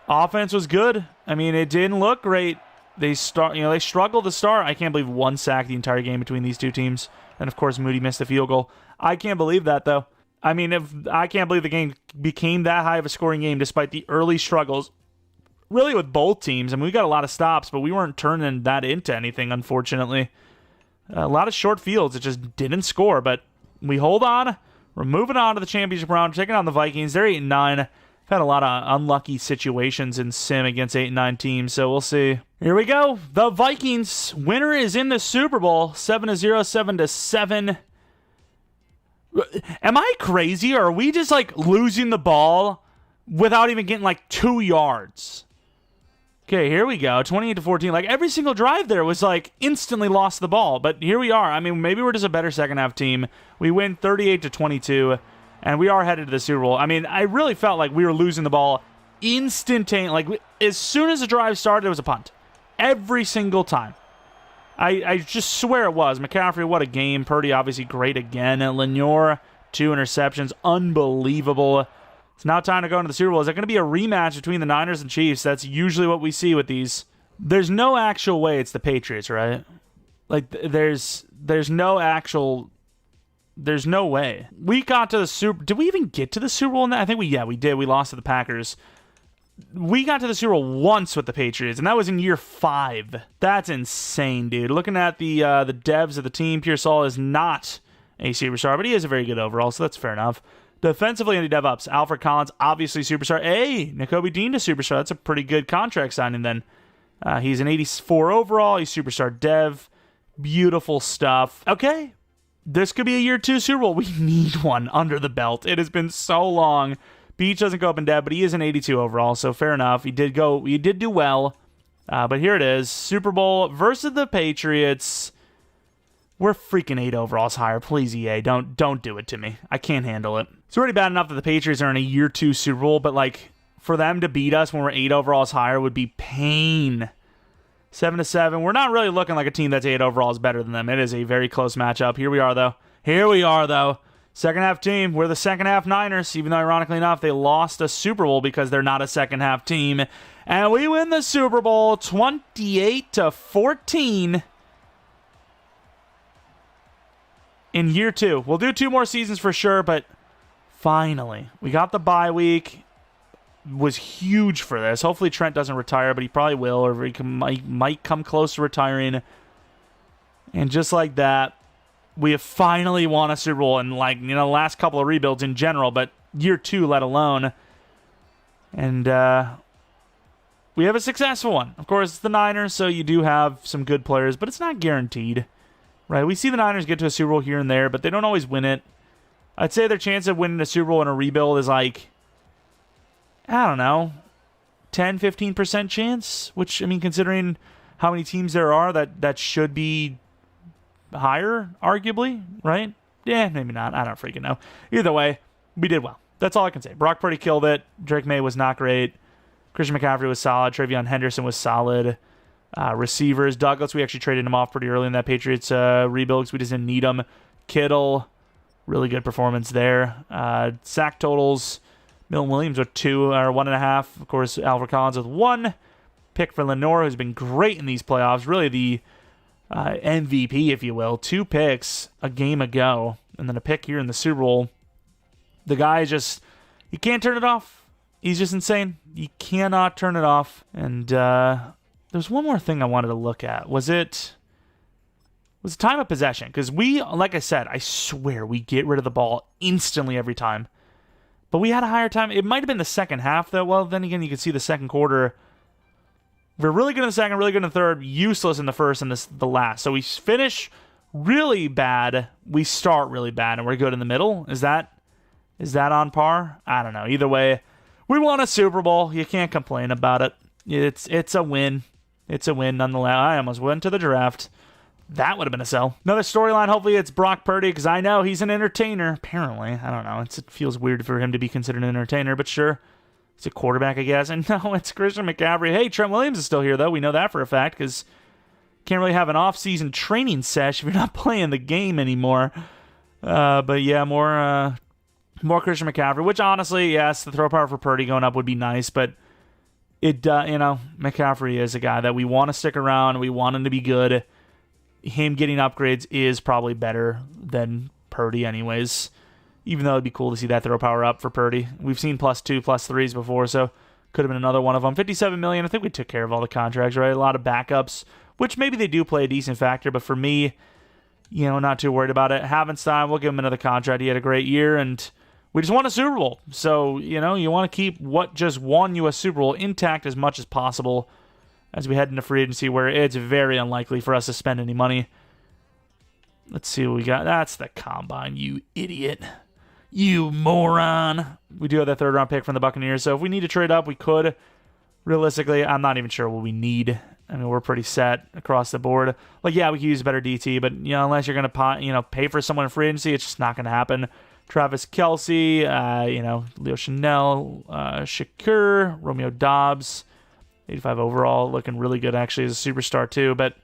Offense was good. I mean, it didn't look great. They struggled to start. I can't believe 1 sack the entire game between these two teams. And of course, Moody missed a field goal. I can't believe that, though. I mean, I can't believe the game became that high of a scoring game despite the early struggles, really with both teams. I mean, we got a lot of stops, but we weren't turning that into anything, unfortunately. A lot of short fields. It just didn't score, but we hold on. We're moving on to the championship round, taking on the Vikings. They're 8-9. We've had a lot of unlucky situations in Sim against 8-9 teams, so we'll see. Here we go. The Vikings. Winner is in the Super Bowl. 7-0, 7-7. Am I crazy, or are we just, like, losing the ball without even getting, like, 2 yards? Okay, here we go. 28-14. Like, every single drive there was, like, instantly lost the ball. But here we are. I mean, maybe we're just a better second-half team. We win 38-22, and we are headed to the Super Bowl. I mean, I really felt like we were losing the ball instantaneously. Like, as soon as the drive started, it was a punt. Every single time. I just swear it was. McCaffrey, what a game. Purdy, obviously great again. And Lenoir, 2 interceptions. Unbelievable. It's now time to go into the Super Bowl. Is there going to be a rematch between the Niners and Chiefs? That's usually what we see with these. There's no actual way it's the Patriots, right? Like, there's no actual... There's no way. We got to the Super... Did we even get to the Super Bowl in that? I think we did. We lost to the Packers. We got to the Super Bowl once with the Patriots, and that was in year 5. That's insane, dude. Looking at the devs of the team, Pearsall is not a superstar, but he is a very good overall, so that's fair enough. Defensively on the dev ups, Alfred Collins, obviously superstar. Hey, Nakobe Dean to superstar. That's a pretty good contract signing then. He's an 84 overall. He's superstar dev. Beautiful stuff. Okay, this could be a year 2 Super Bowl. We need one under the belt. It has been so long. Beach doesn't go up in dev, but he is an 82 overall, so fair enough. He did do well. But here it is. Super Bowl versus the Patriots. We're freaking 8 overalls higher. Please, EA, don't do it to me. I can't handle it. It's already bad enough that the Patriots are in a year 2 Super Bowl, but like for them to beat us when we're 8 overalls higher would be pain. 7-7. We're not really looking like a team that's 8 overalls better than them. It is a very close matchup. Here we are, though. Second half team. We're the second half Niners, even though ironically enough, they lost a Super Bowl because they're not a second half team. And we win the Super Bowl 28-14. in year 2. We'll do 2 more seasons for sure, but finally, we got the bye week. Was huge for this. Hopefully Trent doesn't retire, but he probably will, or might come close to retiring. And just like that, we have finally won a Super Bowl in, like, the last couple of rebuilds in general, but year 2 let alone. And we have a successful one. Of course, it's the Niners, so you do have some good players, but it's not guaranteed, right? We see the Niners get to a Super Bowl here and there, but they don't always win it. I'd say their chance of winning a Super Bowl in a rebuild is like, I don't know, 10, 15% chance, which, I mean, considering how many teams there are, that should be higher, arguably, right? Yeah, maybe not. I don't freaking know. Either way, we did well. That's all I can say. Brock Purdy killed it. Drake May was not great. Christian McCaffrey was solid. Travion Henderson was solid. Receivers, Douglas, we actually traded him off pretty early in that Patriots rebuild because we just didn't need him. Kittle, really good performance there. Sack totals, Milton Williams with 2 or 1.5. Of course, Alfred Collins with 1. Pick for Lenore, who's been great in these playoffs. Really the MVP, if you will. 2 picks a game ago, and then a pick here in the Super Bowl. The guy just, you can't turn it off. He's just insane. You cannot turn it off. And there's one more thing I wanted to look at. Was it time of possession? Because we, like I said, I swear we get rid of the ball instantly every time. But we had a higher time. It might have been the second half, though. Well, then again, you can see the second quarter. We're really good in the second, really good in the third, useless in the first, and the last. So we finish really bad. We start really bad, and we're good in the middle. Is that on par? I don't know. Either way, we won a Super Bowl. You can't complain about it. It's a win. It's a win nonetheless. I almost went to the draft. That would have been a sell. Another storyline, hopefully it's Brock Purdy, because I know he's an entertainer, apparently. I don't know. It feels weird for him to be considered an entertainer, but sure. He's a quarterback, I guess. And no, it's Christian McCaffrey. Hey, Trent Williams is still here, though. We know that for a fact, because you can't really have an off-season training sesh if you're not playing the game anymore. But yeah, more Christian McCaffrey, which honestly, yes, the throw power for Purdy going up would be nice, but McCaffrey is a guy that we want to stick around. We want him to be good. Him getting upgrades is probably better than Purdy anyways, even though it'd be cool to see that throw power up for Purdy. We've seen +2, +3s before, so could have been another one of them. $57 million, I think we took care of all the contracts, right? A lot of backups, which maybe they do play a decent factor, but for me, not too worried about it. Havenstein, we'll give him another contract. He had a great year, and we just won a Super Bowl. So, you want to keep what just won you a Super Bowl intact as much as possible as we head into free agency, where it's very unlikely for us to spend any money. Let's see what we got. That's the combine, you idiot. You moron. We do have that 3rd-round pick from the Buccaneers, so if we need to trade up, we could. Realistically, I'm not even sure what we need. I mean, we're pretty set across the board. Like, yeah, we could use a better DT, but, unless you're going to, pay for someone in free agency, it's just not going to happen. Travis Kelce, Leo Chanel, Shakur, Romeo Dobbs, 85 overall, looking really good actually as a superstar too, but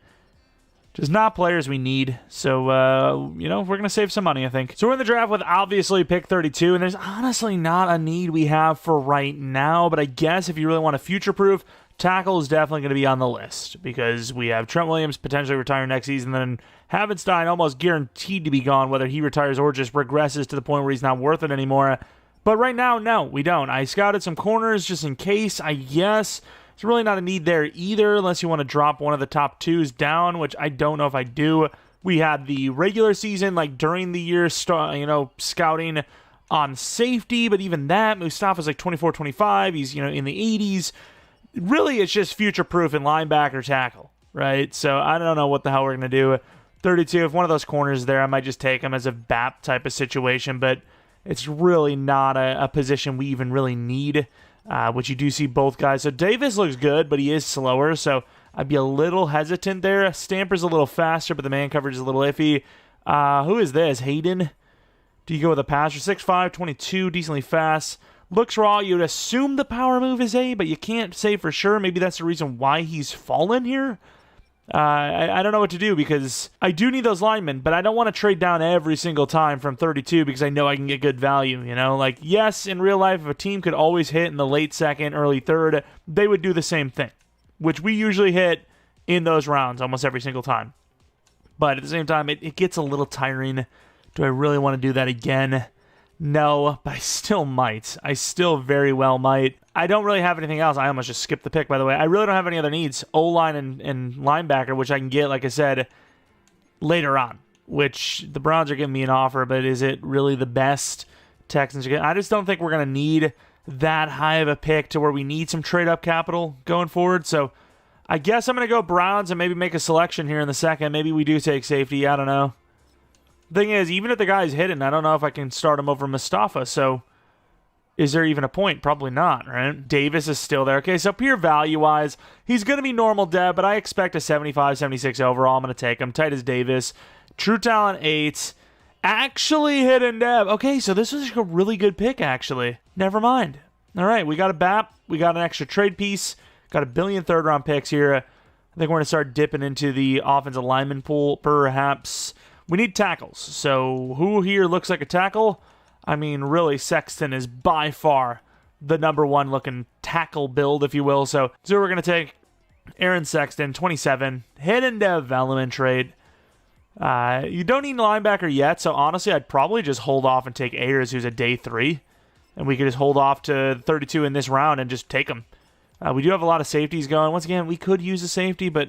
just not players we need. So, we're going to save some money, I think. So we're in the draft with obviously pick 32, and there's honestly not a need we have for right now, but I guess if you really want to future-proof, tackle is definitely going to be on the list because we have Trent Williams potentially retiring next season, then Havenstein almost guaranteed to be gone, whether he retires or just regresses to the point where he's not worth it anymore. But right now, no, we don't. I scouted some corners just in case, I guess. There's really not a need there either, unless you want to drop one of the top 2s down, which I don't know if I do. We had the regular season, like during the year, scouting on safety, but even that, Mustafa's like 24-25. He's, in the 80s. Really, it's just future-proof in linebacker tackle, right? So I don't know what the hell we're going to do. 32, if one of those corners is there, I might just take him as a BAP type of situation, but it's really not a position we even really need. Which you do see both guys. So Davis looks good, but he is slower, so I'd be a little hesitant there. Stamper's a little faster, but the man coverage is a little iffy. Who is this? Hayden? Do you go with a passer? 6'5", 22, decently fast. Looks raw. You'd assume the power move is A, but you can't say for sure. Maybe that's the reason why he's fallen here. I don't know what to do because I do need those linemen, but I don't want to trade down every single time from 32 because I know I can get good value, Like, yes, in real life, if a team could always hit in the late 2nd, early 3rd, they would do the same thing, which we usually hit in those rounds almost every single time. But at the same time, it gets a little tiring Do I really want to do that again? No, but I still might. I still very well might. I don't really have anything else. I almost just skipped the pick, by the way. I really don't have any other needs. O-line and linebacker, which I can get, like I said, later on, which the Browns are giving me an offer, but is it really the best Texans are getting? I just don't think we're going to need that high of a pick to where we need some trade-up capital going forward. So I guess I'm going to go Browns and maybe make a selection here in the second. Maybe we do take safety. I don't know. Thing is, even if the guy's hidden, I don't know if I can start him over Mustafa. So is there even a point? Probably not, right? Davis is still there. Okay, so pure value-wise, he's going to be normal dev, but I expect a 75, 76 overall. I'm going to take him. Tight as Davis. True talent 8. Actually hidden dev. Okay, so this was a really good pick, actually. Never mind. All right, we got a BAP. We got an extra trade piece. Got a billion third-round picks here. I think we're going to start dipping into the offensive lineman pool, perhaps. We need tackles. So who here looks like a tackle? I mean, really, Sexton is by far the number one looking tackle build, if you will. So we're going to take Aaron Sexton, 27, hidden development trade. You don't need a linebacker yet, so honestly, I'd probably just hold off and take Ayers, who's a day 3. And we could just hold off to 32 in this round and just take him. We do have a lot of safeties going. Once again, we could use a safety, but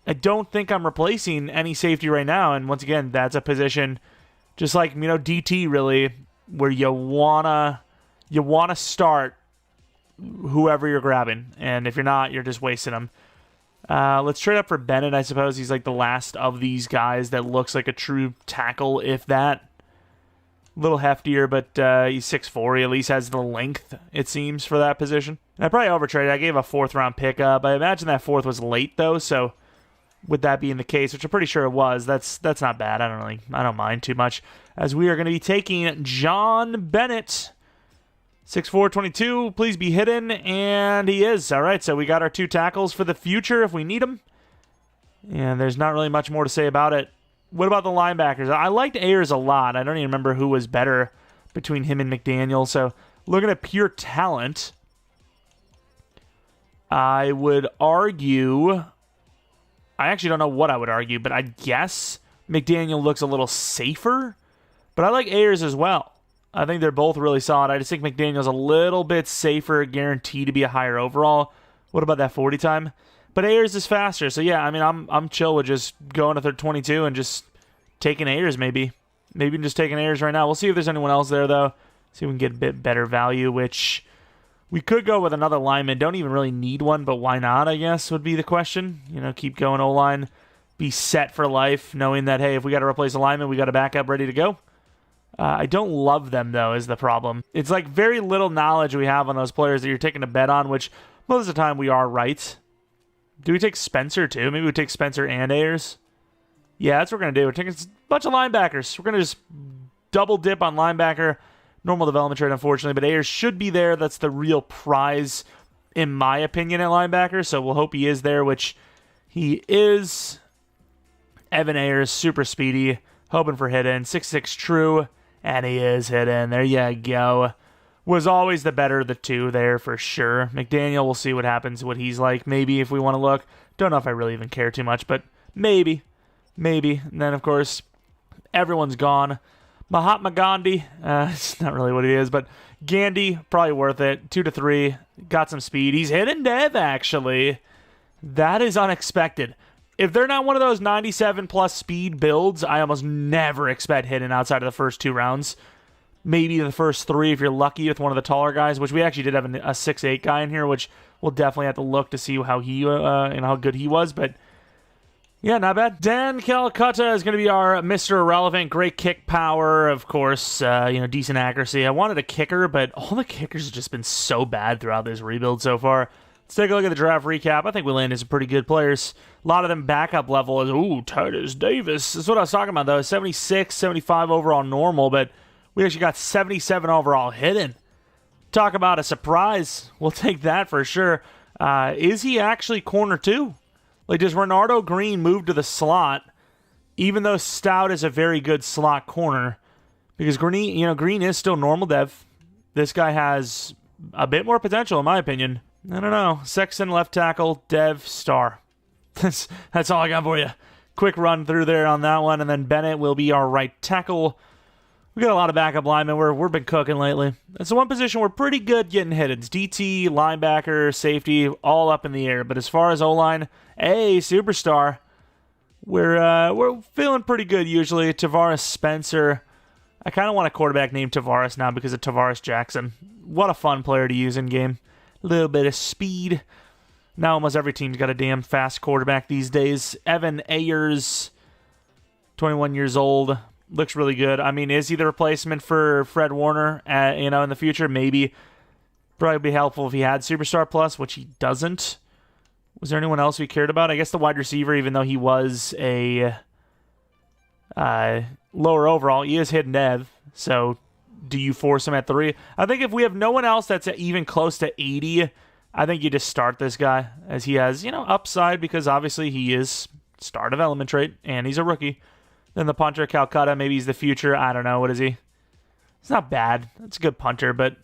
I don't think I'm replacing any safety right now. And once again, that's a position just like, DT really, where you wanna start whoever you're grabbing. And if you're not, you're just wasting them. Let's trade up for Bennett, I suppose. He's like the last of these guys that looks like a true tackle, if that. A little heftier, but he's 6'4". He at least has the length, it seems, for that position. And I probably overtraded. I gave a 4th-round pick up. I imagine that 4th was late, though, so with that being the case, which I'm pretty sure it was, that's not bad. I don't mind too much, as we are going to be taking John Bennett. 6'4", 22, please be hidden, and he is. All right, so we got our 2 tackles for the future if we need them. And there's not really much more to say about it. What about the linebackers? I liked Ayers a lot. I don't even remember who was better between him and McDaniel. So looking at pure talent, I would argue... I actually don't know what I would argue, but I guess McDaniel looks a little safer. But I like Ayers as well. I think they're both really solid. I just think McDaniel's a little bit safer, guaranteed to be a higher overall. What about that 40 time? But Ayers is faster, so yeah, I mean, I'm chill with just going to 22 and just taking Ayers maybe. Maybe just taking Ayers right now. We'll see if there's anyone else there, though. See if we can get a bit better value, which we could go with another lineman. Don't even really need one, but why not, I guess, would be the question. Keep going O-line, be set for life, knowing that, hey, if we got to replace a lineman, we got a backup ready to go. I don't love them, though, is the problem. It's like very little knowledge we have on those players that you're taking a bet on, which most of the time we are right. Do we take Spencer, too? Maybe we take Spencer and Ayers? Yeah, that's what we're going to do. We're taking a bunch of linebackers. We're going to just double dip on linebacker. Normal development trade, unfortunately, but Ayers should be there. That's the real prize, in my opinion, at linebacker, so we'll hope he is there, which he is. Evan Ayers, super speedy, hoping for hidden. 6'6" true, and he is hidden. There you go. Was always the better of the two there for sure. McDaniel, we'll see what happens, what he's like. Maybe if we want to look. Don't know if I really even care too much, but maybe. Maybe. And then, of course, everyone's gone. Mahatma Gandhi, it's not really what he is, but Gandhi, probably worth it. 2 to 3, got some speed. He's hidden dev, actually. That is unexpected. If they're not one of those 97-plus speed builds, I almost never expect hidden outside of the first 2 rounds. Maybe the first 3 if you're lucky with one of the taller guys, which we actually did have a 6'8" guy in here, which we'll definitely have to look to see how he and how good he was, but yeah, not bad. Dan Calcutta is going to be our Mr. Irrelevant. Great kick power, of course. Decent accuracy. I wanted a kicker, but all the kickers have just been so bad throughout this rebuild so far. Let's take a look at the draft recap. I think we landed some pretty good players. A lot of them backup level is, Titus Davis. That's what I was talking about, though. 76, 75 overall normal, but we actually got 77 overall hidden. Talk about a surprise. We'll take that for sure. Is he actually corner 2? Like, does Renardo Green move to the slot, even though Stout is a very good slot corner? Because Green is still normal dev. This guy has a bit more potential, in my opinion. I don't know. Sexton, left tackle, dev, star. That's all I got for you. quick run through there on that one. And then Bennett will be our right tackle. We got a lot of backup linemen. We've been cooking lately. It's the one position we're pretty good getting hit. It's DT, linebacker, safety, all up in the air. But as far as O-line, superstar. We're feeling pretty good usually. Tavares Spencer. I kind of want a quarterback named Tavares now because of Tavares Jackson. What a fun player to use in game. A little bit of speed. Now almost every team's got a damn fast quarterback these days. Evan Ayers, 21 years old. Looks really good. I mean, is he the replacement for Fred Warner, in the future? Maybe. Probably be helpful if he had Superstar Plus, which he doesn't. Was there anyone else we cared about? I guess the wide receiver, even though he was a lower overall, he is hidden dev. So do you force him at 3? I think if we have no one else that's even close to 80, I think you just start this guy as he has, upside because obviously he is star development trait and he's a rookie. Then the punter, Calcutta, maybe he's the future. I don't know. What is he? It's not bad. It's a good punter, but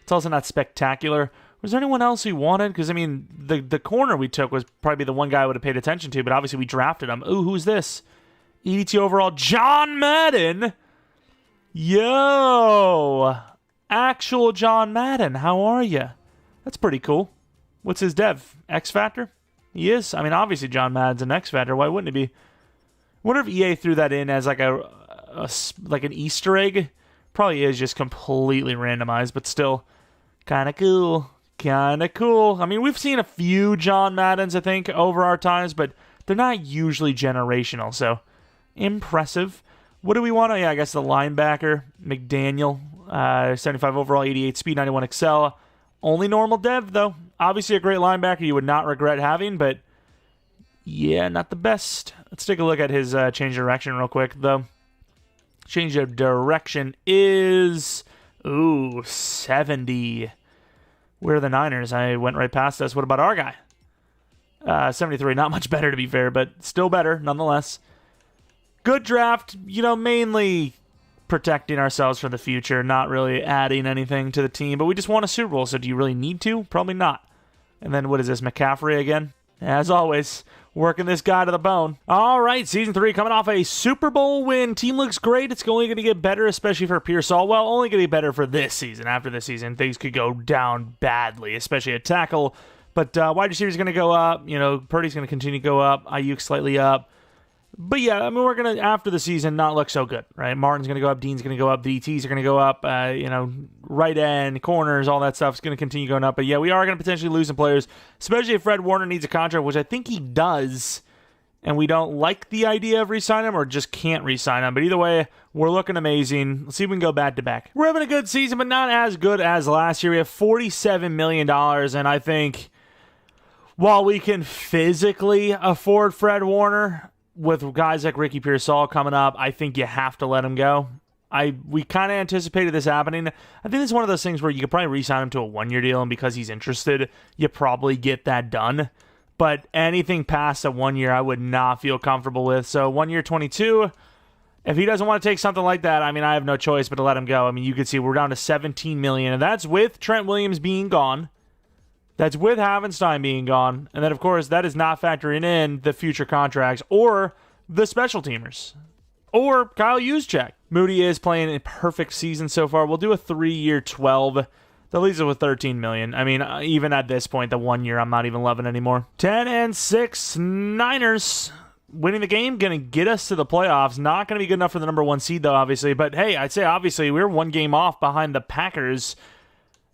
it's also not spectacular. Was there anyone else we wanted? Because, I mean, the corner we took was probably the one guy I would have paid attention to, but obviously we drafted him. Ooh, who's this? EDT overall, John Madden. Yo! Actual John Madden. How are you? That's pretty cool. What's his dev? X Factor? He is. I mean, obviously John Madden's an X Factor. Why wouldn't he be? I wonder if EA threw that in as like an Easter egg. Probably is just completely randomized, but still kind of cool. Kind of cool. I mean, we've seen a few John Maddens, I think, over our times, but they're not usually generational, so impressive. What do we want? Yeah, I guess the linebacker, McDaniel, 75 overall, 88 speed, 91 excel. Only normal dev, though. Obviously a great linebacker you would not regret having, but yeah, not the best. Let's take a look at his change of direction real quick, though. Change of direction is 70. Where are the Niners? I went right past us. What about our guy? 73. Not much better, to be fair, but still better, nonetheless. Good draft, mainly protecting ourselves for the future, not really adding anything to the team, but we just won a Super Bowl, so do you really need to? Probably not. And then what is this, McCaffrey again? As always, working this guy to the bone. All right, Season 3 coming off a Super Bowl win. Team looks great. It's only going to get better, especially for Pearsall. Well, only going to get better for this season. After this season, things could go down badly, especially at tackle. But wide receiver's going to go up. Purdy's going to continue to go up. Ayuk slightly up. But yeah, I mean, we're going to, after the season, not look so good, right? Martin's going to go up. Dean's going to go up. The DTs are going to go up. Right end, corners, all that stuff is going to continue going up. But yeah, we are going to potentially lose some players, especially if Fred Warner needs a contract, which I think he does. And we don't like the idea of re-signing him or just can't re-sign him. But either way, we're looking amazing. Let's see if we can go back-to-back. We're having a good season, but not as good as last year. We have $47 million, and I think while we can physically afford Fred Warner, with guys like Ricky Pearsall coming up, I think you have to let him go. We kind of anticipated this happening. I think this is one of those things where you could probably re-sign him to a one-year deal, and because he's interested, you probably get that done. But anything past a 1 year, I would not feel comfortable with. So 1 year, 22. If he doesn't want to take something like that, I mean, I have no choice but to let him go. I mean, you can see we're down to $17 million, and that's with Trent Williams being gone. That's with Havenstein being gone. And then, of course, that is not factoring in the future contracts or the special teamers or Kyle Juszczyk. Moody is playing a perfect season so far. We'll do a 3-year 12. That leaves us with $13 million. I mean, even at this point, the 1 year, I'm not even loving anymore. 10-6 Niners. Winning the game, going to get us to the playoffs. Not going to be good enough for the number 1 seed, though, obviously. But, hey, I'd say, obviously, we're 1 game off behind the Packers.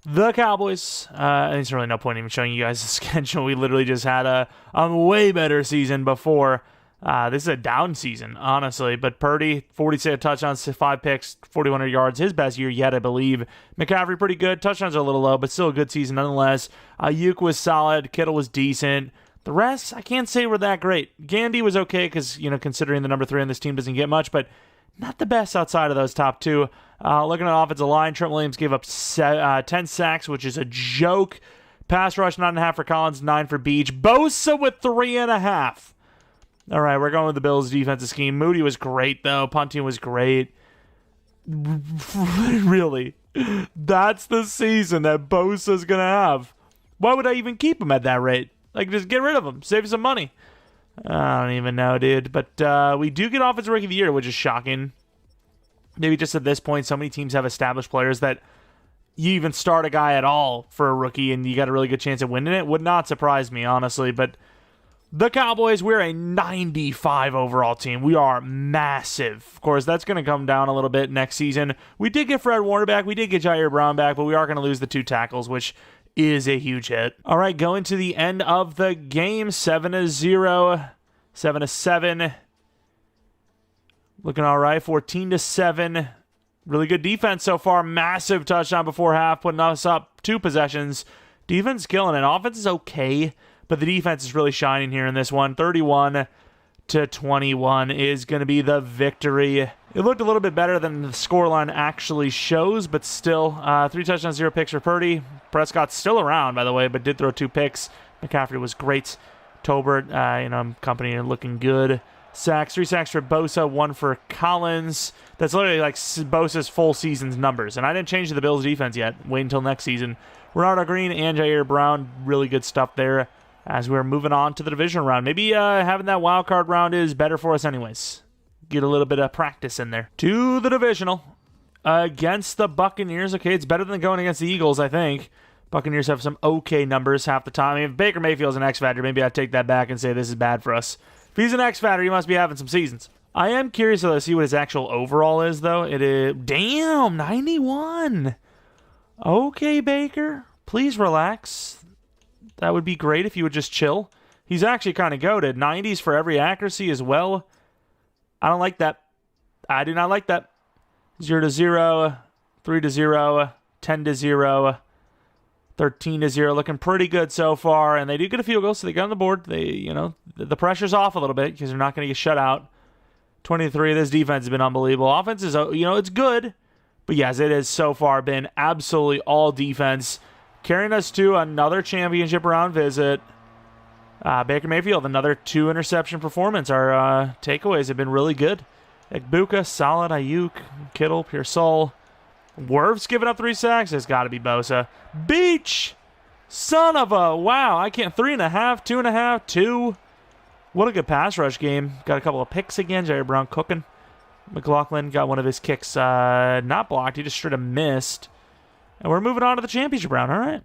The Cowboys, there's really no point in even showing you guys the schedule. We literally just had a way better season before. This is a down season, honestly. But Purdy, 46 touchdowns, 5 picks, 4,100 yards. His best year yet, I believe. McCaffrey, pretty good. Touchdowns are a little low, but still a good season nonetheless. Ayuk was solid. Kittle was decent. The rest, I can't say were that great. Gandy was okay because, considering the number 3 on this team doesn't get much, but not the best outside of those top 2. Looking at offensive line, Trent Williams gave up 10 sacks, which is a joke. Pass rush, 9.5 for Collins, 9 for Beach. Bosa with 3.5. All right, we're going with the Bills' defensive scheme. Moody was great, though. Punting was great. Really, that's the season that Bosa's going to have. Why would I even keep him at that rate? Just get rid of him. Save some money. I don't even know, dude. But we do get Offensive Rookie of the Year, which is shocking. Maybe just at this point, so many teams have established players that you even start a guy at all for a rookie and you got a really good chance at winning it. Would not surprise me, honestly. But the Cowboys, we're a 95 overall team. We are massive. Of course, that's going to come down a little bit next season. We did get Fred Warner back. We did get Jair Brown back, but we are going to lose the 2 tackles, which is a huge hit. All right, going to the end of the game, 7-0, 7-7. Looking all right, 14-7. Really good defense so far. Massive touchdown before half, putting us up 2 possessions. Defense killing it. Offense is okay, but the defense is really shining here in this one. 31-21 is going to be the victory. It looked a little bit better than the scoreline actually shows, but still, 3 touchdowns, 0 picks for Purdy. Prescott's still around, by the way, but did throw 2 picks. McCaffrey was great. Tolbert, company looking good. 3 sacks for Bosa, 1 for Collins. That's literally like Bosa's full season's numbers. And I didn't change the Bills' defense yet. Wait until next season. Ronaldo Green and Jair Brown, really good stuff there as we're moving on to the division round. Maybe having that wild card round is better for us anyways. Get a little bit of practice in there. To the divisional against the Buccaneers. Okay, it's better than going against the Eagles, I think. Buccaneers have some okay numbers half the time. I mean, if Baker Mayfield's an X factor, maybe I'd take that back and say this is bad for us. If he's an X factor, he must be having some seasons. I am curious to see what his actual overall is, though. It is, damn, 91. Okay, Baker, please relax. That would be great if you would just chill. He's actually kind of goated. 90s for every accuracy as well. I don't like that. I do not like that. 0-0, 3-0, 10-0. 13-0, looking pretty good so far, and they do get a field goal, so they got on the board. They, the pressure's off a little bit because they're not going to get shut out. 23, this defense has been unbelievable. Offense is, it's good, but yes, it has so far been absolutely all defense, carrying us to another championship round visit. Baker Mayfield, another 2 interception performance. Our takeaways have been really good. Ekbuka, solid. Ayuk, Kittle, Pearsall. Werf's giving up 3 sacks. It's got to be Bosa. Beach! Son of a... Wow, I can't... 3.5, 2.5, 2. What a good pass rush game. Got a couple of picks again. Jair Brown cooking. McLaughlin got one of his kicks not blocked. He just straight up missed. And we're moving on to the championship round. All right.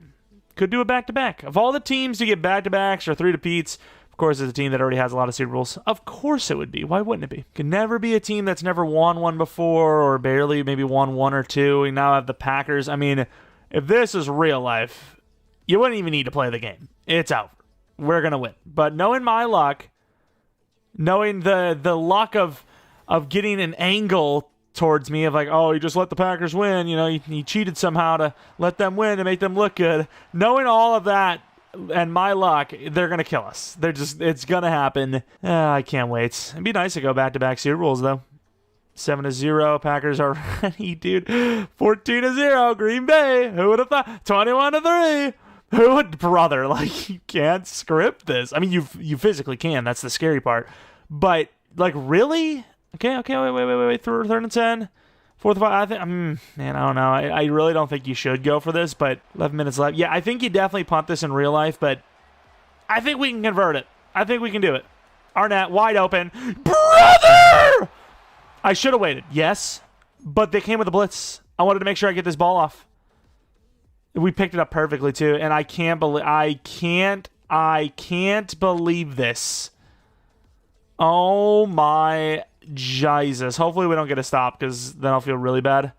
Could do a back-to-back. Of all the teams to get back-to-backs or 3-peats, of course, it's a team that already has a lot of Super Bowls. Of course it would be. Why wouldn't it be? Could never be a team that's never won one before or barely maybe won 1 or 2. We now have the Packers. I mean, if this is real life, you wouldn't even need to play the game. It's over. We're going to win. But knowing my luck, knowing the luck of getting an angle towards me of like, oh, you just let the Packers win. You cheated somehow to let them win and make them look good. Knowing all of that, and my luck, they're going to kill us. It's going to happen. I can't wait. It'd be nice to go back-to-back Super Bowls, though. 7-0. Packers are ready, dude. 14-0. Green Bay. Who would have thought? 21-3. Who would, brother? Like, you can't script this. I mean, you physically can. That's the scary part. But, like, really? Okay, wait. Third and 10. 4th, 5. I think, man, I don't know. I really don't think you should go for this, but 11 minutes left. Yeah, I think you definitely punt this in real life, but I think we can convert it. I think we can do it. Arnett, wide open. Brother! I should have waited. Yes, but they came with a blitz. I wanted to make sure I get this ball off. We picked it up perfectly, too, and I can't believe this. Oh, my Jesus. Hopefully we don't get a stop because then I'll feel really bad.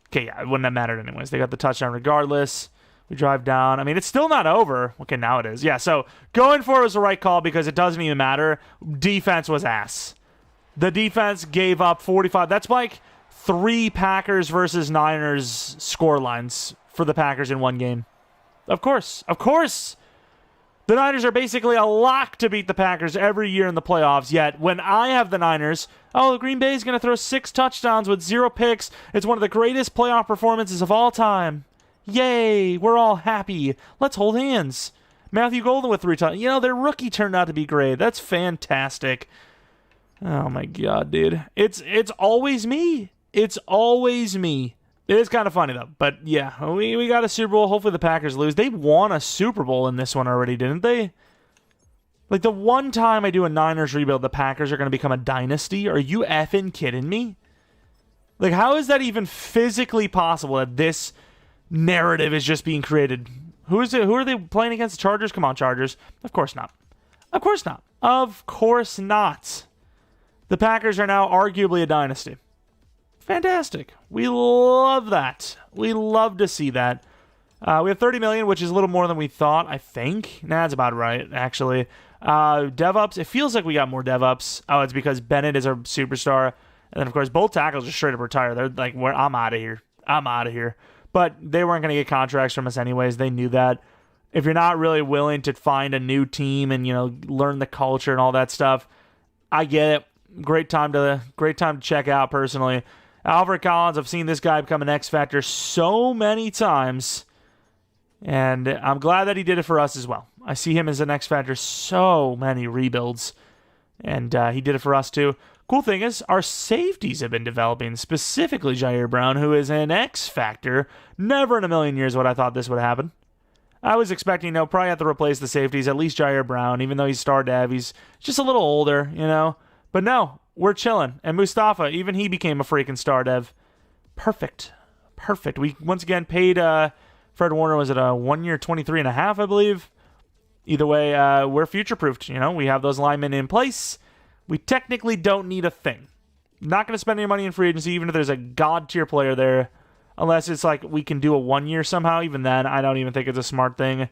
Okay, yeah, it wouldn't have mattered anyways. They got the touchdown regardless. We drive down. I mean, it's still not over. Okay, now it is. Yeah, so going for it was the right call because it doesn't even matter. Defense was ass. The defense gave up 45. That's like 3 Packers versus Niners score lines for the Packers in one game. Of course. The Niners are basically a lock to beat the Packers every year in the playoffs, yet when I have the Niners, Green Bay is going to throw 6 touchdowns with 0 picks. It's one of the greatest playoff performances of all time. Yay, we're all happy. Let's hold hands. Matthew Golden with 3 touchdowns. Their rookie turned out to be great. That's fantastic. Oh, my God, dude. It's always me. It's always me. It is kind of funny, though. But, yeah, we got a Super Bowl. Hopefully the Packers lose. They won a Super Bowl in this one already, didn't they? Like, the one time I do a Niners rebuild, the Packers are going to become a dynasty? Are you effing kidding me? Like, how is that even physically possible that this narrative is just being created? Who are they playing against? The Chargers? Come on, Chargers. Of course not. Of course not. Of course not. The Packers are now arguably a dynasty. Fantastic. We love that. We love to see that. We have $30 million, which is a little more than we thought, I think. Nah, that's about right, actually. DevUps, it feels like we got more DevUps. Oh, it's because Bennett is our superstar. And then, of course, both tackles just straight up retire. They're like, I'm out of here. I'm out of here. But they weren't going to get contracts from us anyways. They knew that. If you're not really willing to find a new team and, learn the culture and all that stuff, I get it. Great time to check out, personally. Alfred Collins, I've seen this guy become an X Factor so many times. And I'm glad that he did it for us as well. I see him as an X Factor so many rebuilds. And he did it for us too. Cool thing is, our safeties have been developing, specifically Jair Brown, who is an X Factor. Never in a million years would I thought this would happen. I was expecting, probably have to replace the safeties, at least Jair Brown, even though he's star dev. He's just a little older, But no, we're chilling. And Mustafa, even he became a freaking star dev. Perfect. We once again paid Fred Warner, was it a 1 year, 23.5, I believe? Either way, we're future-proofed. We have those linemen in place. We technically don't need a thing. Not going to spend any money in free agency, even if there's a god-tier player there. Unless it's like we can do a 1 year somehow. Even then, I don't even think it's a smart thing.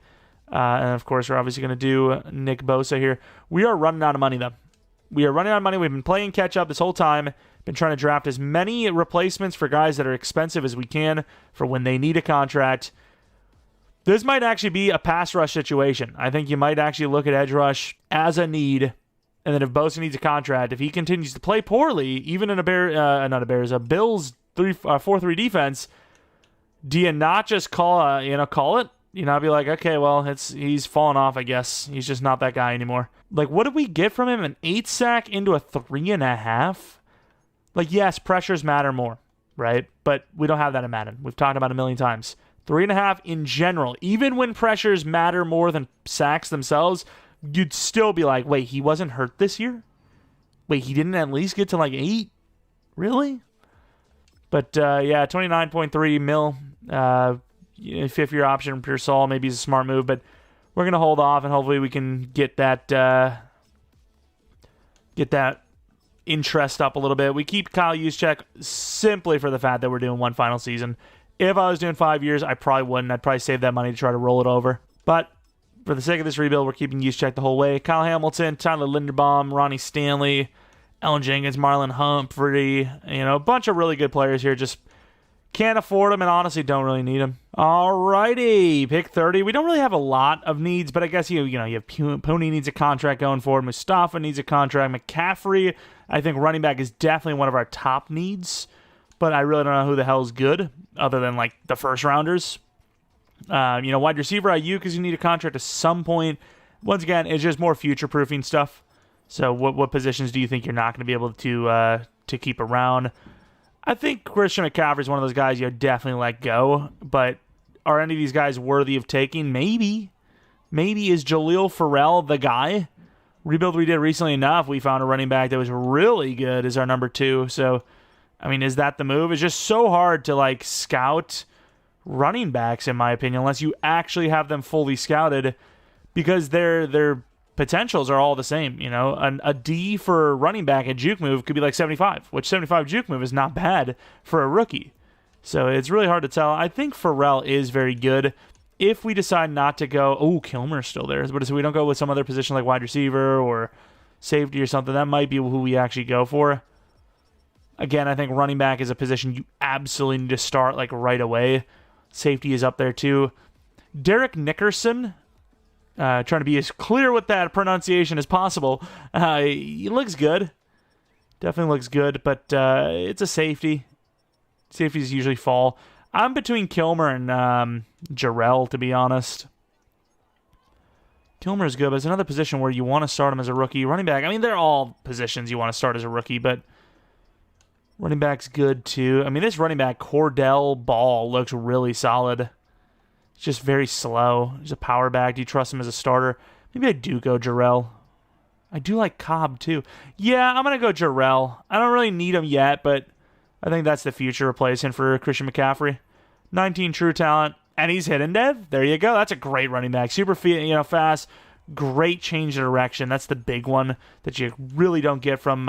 And, of course, we're obviously going to do Nick Bosa here. We are running out of money, though. We are running out of money. We've been playing catch-up this whole time. Been trying to draft as many replacements for guys that are expensive as we can for when they need a contract. This might actually be a pass rush situation. I think you might actually look at edge rush as a need. And then if Bosa needs a contract, if he continues to play poorly, even in a Bills 4-3 defense, do you not just call it? Be like, okay, well, he's fallen off, I guess. He's just not that guy anymore. Like, what did we get from him? An 8 sack into a 3.5? Like, yes, pressures matter more, right? But we don't have that in Madden. We've talked about it a million times. 3.5 in general, even when pressures matter more than sacks themselves, you'd still be like, wait, he wasn't hurt this year? Wait, he didn't at least get to like 8? Really? But, 29.3 mil, 5th-year option, Pure Sol, maybe is a smart move, but we're going to hold off, and hopefully we can get that interest up a little bit. We keep Kyle Juszczyk simply for the fact that we're doing one final season. If I was doing 5 years, I probably wouldn't. I'd probably save that money to try to roll it over. But for the sake of this rebuild, we're keeping Juszczyk the whole way. Kyle Hamilton, Tyler Linderbaum, Ronnie Stanley, Ellen Jenkins, Marlon Humphrey, a bunch of really good players here. Just can't afford them and honestly don't really need them. Alrighty, pick 30. We don't really have a lot of needs, but I guess you have Pony needs a contract going forward. Mustafa needs a contract. McCaffrey, I think running back is definitely one of our top needs, but I really don't know who the hell is good other than like the first rounders. Wide receiver Ayuk, because you need a contract at some point. Once again, it's just more future-proofing stuff. So what positions do you think you're not going to be able to keep around? I think Christian McCaffrey is one of those guys you definitely let go, but are any of these guys worthy of taking? Maybe. Maybe is Jaleel Farrell the guy? Rebuild we did recently enough, we found a running back that was really good as our number 2. So, is that the move? It's just so hard to scout running backs, in my opinion, unless you actually have them fully scouted, because their potentials are all the same. A D for running back at juke move could be like 75, which 75 juke move is not bad for a rookie. So it's really hard to tell. I think Farrell is very good. If we decide not to go, Kilmer's still there, but if we don't go with some other position like wide receiver or safety or something, that might be who we actually go for. Again, I think running back is a position you absolutely need to start right away. Safety is up there too. Derek Nickerson, trying to be as clear with that pronunciation as possible. He looks good. Definitely looks good, but it's a safety. Safeties usually fall. I'm between Kilmer and Jarrell, to be honest. Kilmer is good, but it's another position where you want to start him as a rookie. Running back, they're all positions you want to start as a rookie, but running back's good too. This running back, Cordell Ball, looks really solid. It's just very slow. He's a power back. Do you trust him as a starter? Maybe I do go Jarrell. I do like Cobb, too. Yeah, I'm going to go Jarrell. I don't really need him yet, but I think that's the future replacement for Christian McCaffrey. 19 true talent, and he's hidden dev. There you go. That's a great running back. Super fast, great change of direction. That's the big one that you really don't get from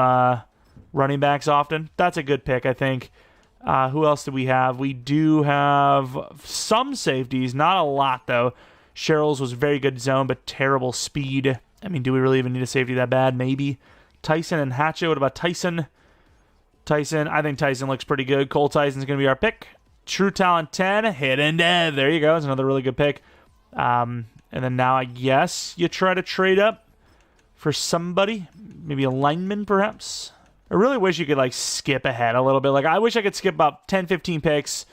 running backs often. That's a good pick, I think. Who else do we have? We do have some safeties, not a lot, though. Sherrills was very good zone, but terrible speed. I mean, do we really even need a safety that bad? Maybe. Tyson and Hatchet. What about Tyson? I think Tyson looks pretty good. Cole Tyson's going to be our pick. True talent 10, hidden dev. There you go. It's another really good pick. And then now I guess you try to trade up for somebody. Maybe a lineman, perhaps. I really wish you could, skip ahead a little bit. I wish I could skip about 10, 15 picks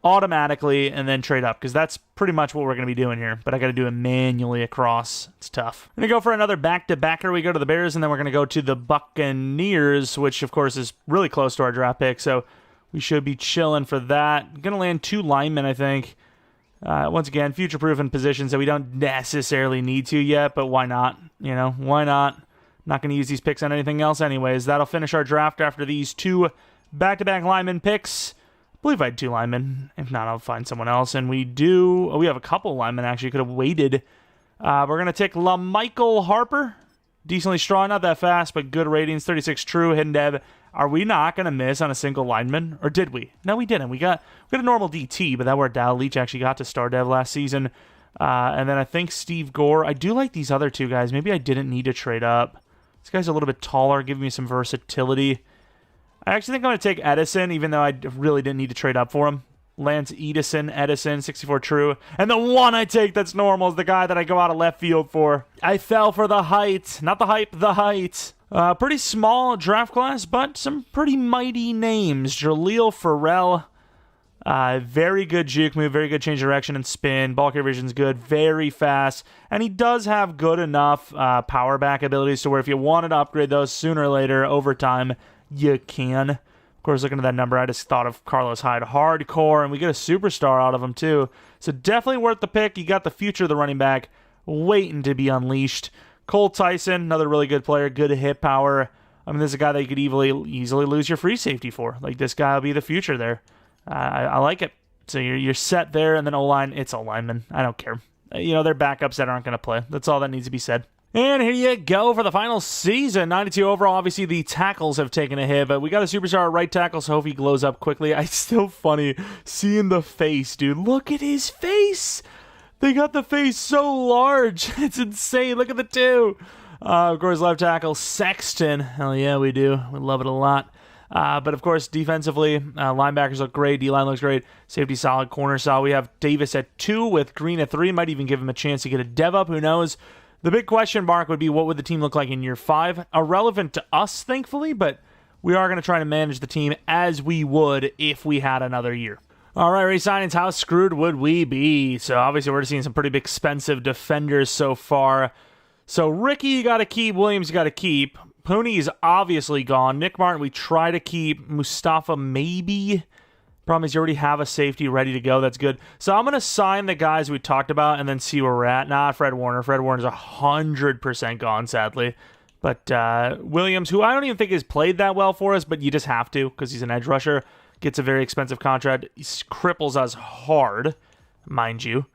automatically and then trade up, because that's pretty much what we're going to be doing here. But I got to do it manually across. It's tough. I'm going to go for another back-to-backer. We go to the Bears, and then we're going to go to the Buccaneers, which, of course, is really close to our draft pick. So we should be chilling for that. Going to land 2 linemen, I think. Once again, future-proof in positions that we don't necessarily need to yet, but why not? Why not? Not going to use these picks on anything else anyways. That'll finish our draft after these 2 back-to-back lineman picks. I believe I had 2 linemen. If not, I'll find someone else. And we do... we have a couple linemen, actually. Could have waited. We're going to take Mykel Harper. Decently strong, not that fast, but good ratings. 36 true, hidden dev. Are we not going to miss on a single lineman? Or did we? No, we didn't. We got a normal DT, but that worked out. Leach actually got to star dev last season. And then I think Steve Gore. I do like these other 2 guys. Maybe I didn't need to trade up. This guy's a little bit taller, giving me some versatility. I actually think I'm going to take Edison, even though I really didn't need to trade up for him. Lance Edison, 64 true. And the one I take that's normal is the guy that I go out of left field for. I fell for the height. Not the hype, the height. Pretty small draft class, but some pretty mighty names. Jaleel Farrell. Very good juke move, very good change of direction and spin. Ball carrier vision's good, very fast. And he does have good enough power back abilities to where if you wanted to upgrade those sooner or later over time, you can. Of course, looking at that number, I just thought of Carlos Hyde hardcore, and we get a superstar out of him too. So definitely worth the pick. You got the future of the running back waiting to be unleashed. Cole Tyson, another really good player, good hit power. I mean, this is a guy that you could easily lose your free safety for. This guy will be the future there. I like it. So you're set there, and then O-line, it's a lineman. I don't care. They're backups that aren't going to play. That's all that needs to be said. And here you go for the final season. 92 overall. Obviously, the tackles have taken a hit, but we got a superstar at right tackle, so hope he glows up quickly. It's still funny seeing the face, dude. Look at his face. They got the face so large. It's insane. Look at the 2. Of course, left tackle, Sexton. Hell yeah, we do. We love it a lot. But of course, defensively, linebackers look great. D-line looks great. Safety solid. Corner solid. We have Davis at 2 with Green at 3. Might even give him a chance to get a dev up. Who knows? The big question mark would be, what would the team look like in year 5? Irrelevant to us, thankfully, but we are going to try to manage the team as we would if we had another year. All right, re-signings, how screwed would we be? So obviously we're seeing some pretty expensive defenders so far. So Ricky, you got to keep. Williams, you got to keep. Pooney is obviously gone. Nick Martin, we try to keep. Mustafa, maybe. Problem is you already have a safety ready to go. That's good. So I'm going to sign the guys we talked about and then see where we're at. Not Fred Warner. Fred Warner's 100% gone, sadly. But Williams, who I don't even think has played that well for us, but you just have to because he's an edge rusher, gets a very expensive contract. He cripples us hard, mind you.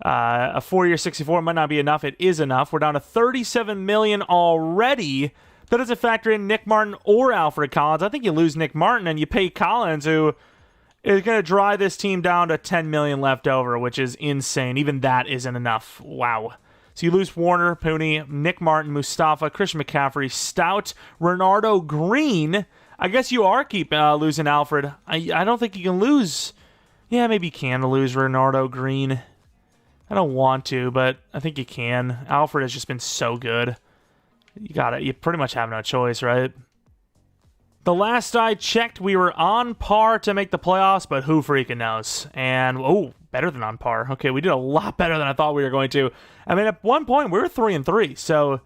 A 4-year 64 might not be enough. It is enough. We're down to $37 million already. That doesn't factor in Nick Martin or Alfred Collins. I think you lose Nick Martin and you pay Collins, who is going to dry this team down to $10 million left over, which is insane. Even that isn't enough. Wow. So you lose Warner, Pooney, Nick Martin, Mustafa, Christian McCaffrey, Stout, Renardo Green. I guess you are losing Alfred. I don't think you can lose. Yeah, maybe you can lose Renardo Green. I don't want to, but I think you can. Alfred has just been so good. You pretty much have no choice, right? The last I checked, we were on par to make the playoffs, but who freaking knows? And, better than on par. Okay, we did a lot better than I thought we were going to. I mean, at one point, we were 3-3, so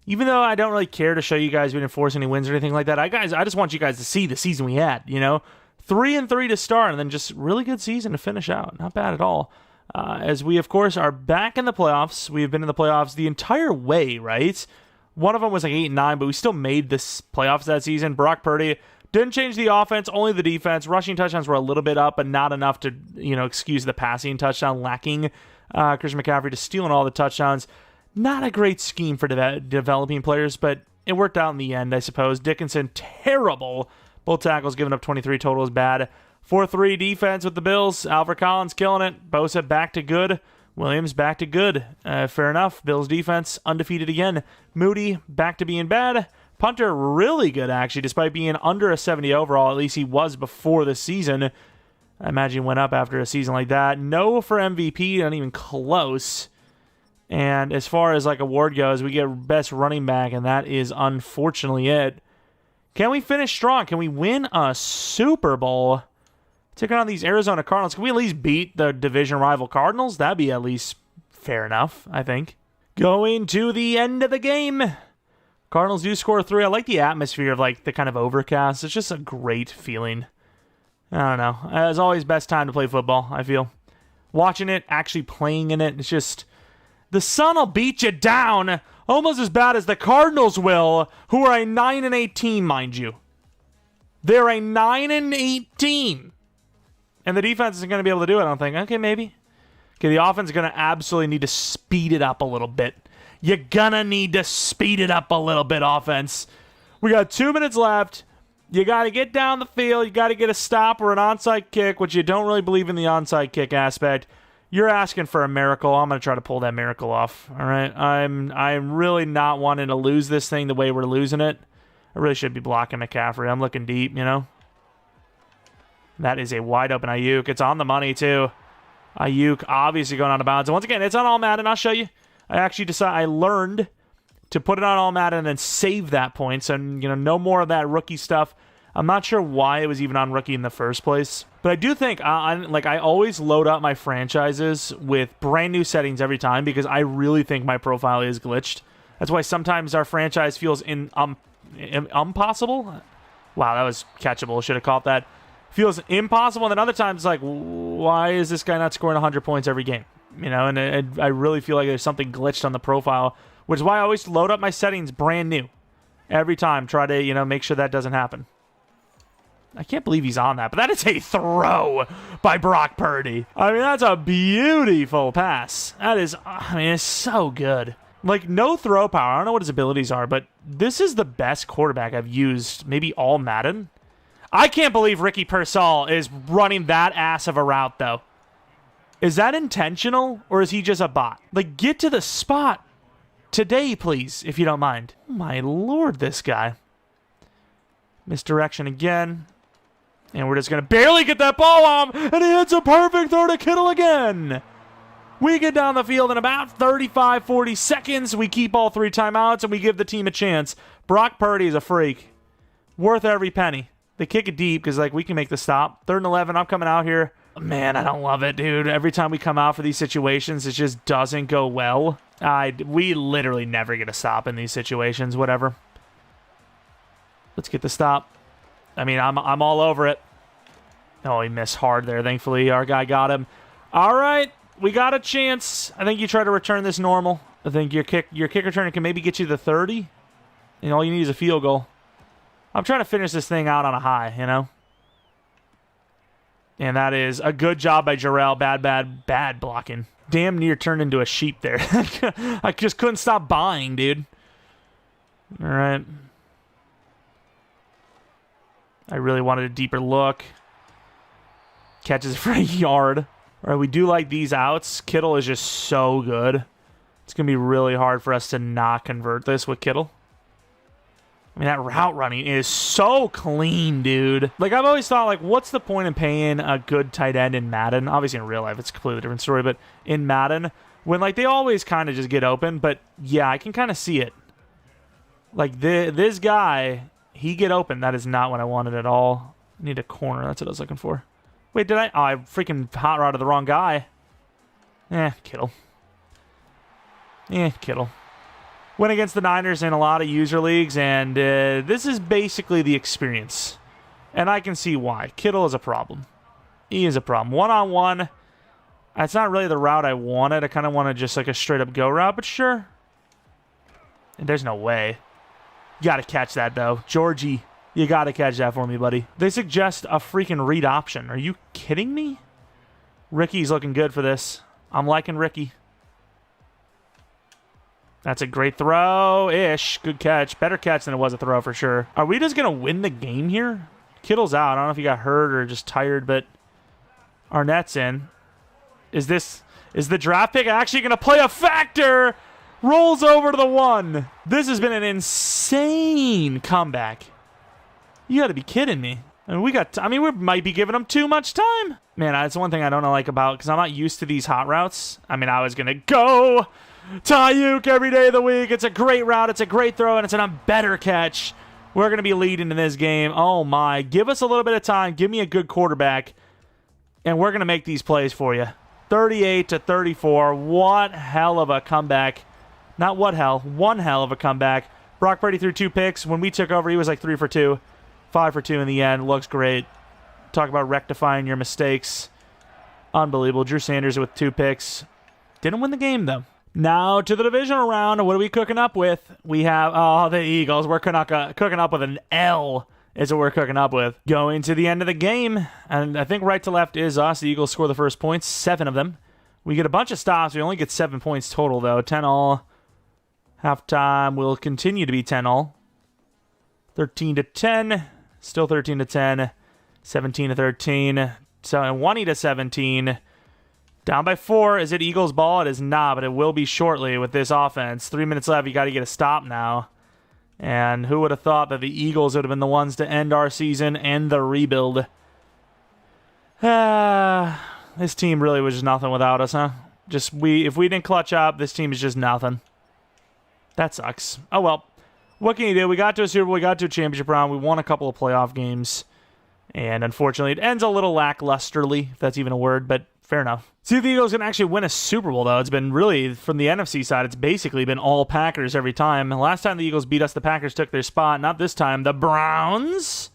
even though I don't really care to show you guys we didn't force any wins or anything like that, I just want you guys to see the season we had, 3-3 to start, and then just really good season to finish out. Not bad at all. As we, of course, are back in the playoffs. We have been in the playoffs the entire way, right? One of them was like 8-9, but we still made this playoffs that season. Brock Purdy didn't change the offense, only the defense. Rushing touchdowns were a little bit up, but not enough to, excuse the passing touchdown lacking. Christian McCaffrey just stealing all the touchdowns. Not a great scheme for developing players, but it worked out in the end, I suppose. Dickinson, terrible. Both tackles giving up 23 total is bad. 4-3 defense with the Bills. Alfred Collins killing it. Bosa back to good. Williams back to good. Fair enough. Bills defense undefeated again. Moody back to being bad. Punter really good, actually, despite being under a 70 overall. At least he was before the season. I imagine he went up after a season like that. No for MVP, not even close. And as far as like award goes, we get best running back, and that is unfortunately it. Can we finish strong? Can we win a Super Bowl? Taking on these Arizona Cardinals, can we at least beat the division rival Cardinals? That'd be at least fair enough, I think. Going to the end of the game. Cardinals do score 3. I like the atmosphere of like the kind of overcast. It's just a great feeling. I don't know. It's always best time to play football, I feel. Watching it, actually playing in it, it's just... The sun will beat you down almost as bad as the Cardinals will, who are a 9-8 team, mind you. They're a 9-8 team. And the defense isn't going to be able to do it, I don't think. Okay, maybe. Okay, the offense is going to absolutely need to speed it up a little bit. You're going to need to speed it up a little bit, offense. We got 2 minutes left. You got to get down the field. You got to get a stop or an onside kick, which you don't really believe in the onside kick aspect. You're asking for a miracle. I'm going to try to pull that miracle off. All right? I'm really not wanting to lose this thing the way we're losing it. I really should be blocking McCaffrey. I'm looking deep, That is a wide open Ayuk. It's on the money, too. Ayuk obviously going out of bounds. And once again, it's on All Madden. I'll show you. I learned to put it on All Madden and then save that point. So, no more of that rookie stuff. I'm not sure why it was even on rookie in the first place. But I do think, I always load up my franchises with brand new settings every time because I really think my profile is glitched. That's why sometimes our franchise feels impossible. Wow, that was catchable. Should have caught that. Feels impossible, and then other times, like, why is this guy not scoring 100 points every game? And I really feel like there's something glitched on the profile, which is why I always load up my settings brand new. Every time, try to, make sure that doesn't happen. I can't believe he's on that, but that is a throw by Brock Purdy. I mean, that's a beautiful pass. That is, it's so good. Like, no throw power. I don't know what his abilities are, but this is the best quarterback I've used, maybe all Madden. I can't believe Ricky Pearsall is running that ass of a route, though. Is that intentional, or is he just a bot? Like, get to the spot today, please, if you don't mind. Oh, my lord, this guy. Misdirection again. And we're just going to barely get that ball on, and he hits a perfect throw to Kittle again. We get down the field in about 35, 40 seconds. We keep all 3 timeouts, and we give the team a chance. Brock Purdy is a freak. Worth every penny. They kick it deep because, we can make the stop. 3rd and 11, I'm coming out here. Man, I don't love it, dude. Every time we come out for these situations, it just doesn't go well. We literally never get a stop in these situations, whatever. Let's get the stop. I mean, I'm all over it. Oh, he missed hard there. Thankfully, our guy got him. All right, we got a chance. I think you try to return this normal. I think your kick returner can maybe get you the 30. And all you need is a field goal. I'm trying to finish this thing out on a high, And that is a good job by Jarrell. Bad blocking. Damn near turned into a sheep there. I just couldn't stop buying, dude. All right. I really wanted a deeper look. Catches it for a yard. All right, we do like these outs. Kittle is just so good. It's going to be really hard for us to not convert this with Kittle. I mean, that route running is so clean, dude. I've always thought, what's the point in paying a good tight end in Madden? Obviously, in real life, it's a completely different story, but in Madden, when, they always kind of just get open, but, yeah, I can kind of see it. This guy, he get open. That is not what I wanted at all. I need a corner. That's what I was looking for. Wait, did I? Oh, I freaking hot rodded the wrong guy. Kittle. Kittle. Went against the Niners in a lot of user leagues, and this is basically the experience. And I can see why. Kittle is a problem. He is a problem. One-on-one, that's not really the route I wanted. I kind of wanted just a straight-up go route, but sure. There's no way. You got to catch that, though. Georgie, you got to catch that for me, buddy. They suggest a freaking read option. Are you kidding me? Ricky's looking good for this. I'm liking Ricky. That's a great throw-ish. Good catch. Better catch than it was a throw for sure. Are we just going to win the game here? Kittle's out. I don't know if he got hurt or just tired, but Arnett's in. Is the draft pick actually going to play a factor? Rolls over to the 1. This has been an insane comeback. You got to be kidding me. And we might be giving them too much time. Man, that's one thing I don't like about, because I'm not used to these hot routes. I mean, I was going to go Tyuk every day of the week. It's a great route. It's a great throw, and it's a better catch. We're going to be leading in this game. Oh, my. Give us a little bit of time. Give me a good quarterback, and we're going to make these plays for you. 38-34. What hell of a comeback. Not what hell. One hell of a comeback. Brock Purdy threw 2 picks. When we took over, he was like 3 for 2. 5 for 2 in the end. Looks great. Talk about rectifying your mistakes. Unbelievable. Drew Sanders with 2 picks. Didn't win the game, though. Now to the divisional round. What are we cooking up with? We have, the Eagles. We're cooking up with an L is what we're cooking up with. Going to the end of the game, and I think right to left is us. The Eagles score the first points, 7 of them. We get a bunch of stops. We only get 7 points total, though. 10 all. Halftime will continue to be 10 all. 13-10. Still 13-10. 17-13. So 20-17. Down by 4. Is it Eagles ball? It is not, but it will be shortly with this offense. 3 minutes left. You got to get a stop now. And who would have thought that the Eagles would have been the ones to end our season and the rebuild? This team really was just nothing without us, huh? If we didn't clutch up, this team is just nothing. That sucks. Oh, well. What can you do? We got to a Super Bowl. We got to a championship round. We won a couple of playoff games. And unfortunately, it ends a little lacklusterly, if that's even a word, but fair enough. See if the Eagles can actually win a Super Bowl, though. It's been really, from the NFC side, it's basically been all Packers every time. Last time the Eagles beat us, the Packers took their spot. Not this time. The Browns?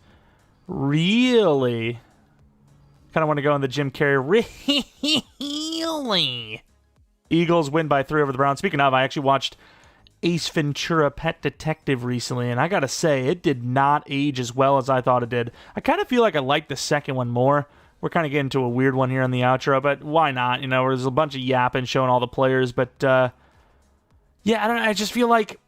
Really? Kind of want to go in the Jim Carrey. Really? Eagles win by 3 over the Browns. Speaking of, I actually watched Ace Ventura: Pet Detective recently, and I gotta say, it did not age as well as I thought it did. I kind of feel like I like the second one more. We're kind of getting to a weird one here in the outro, but why not? You know, there's a bunch of yapping showing all the players, but yeah, I don't know. I just feel like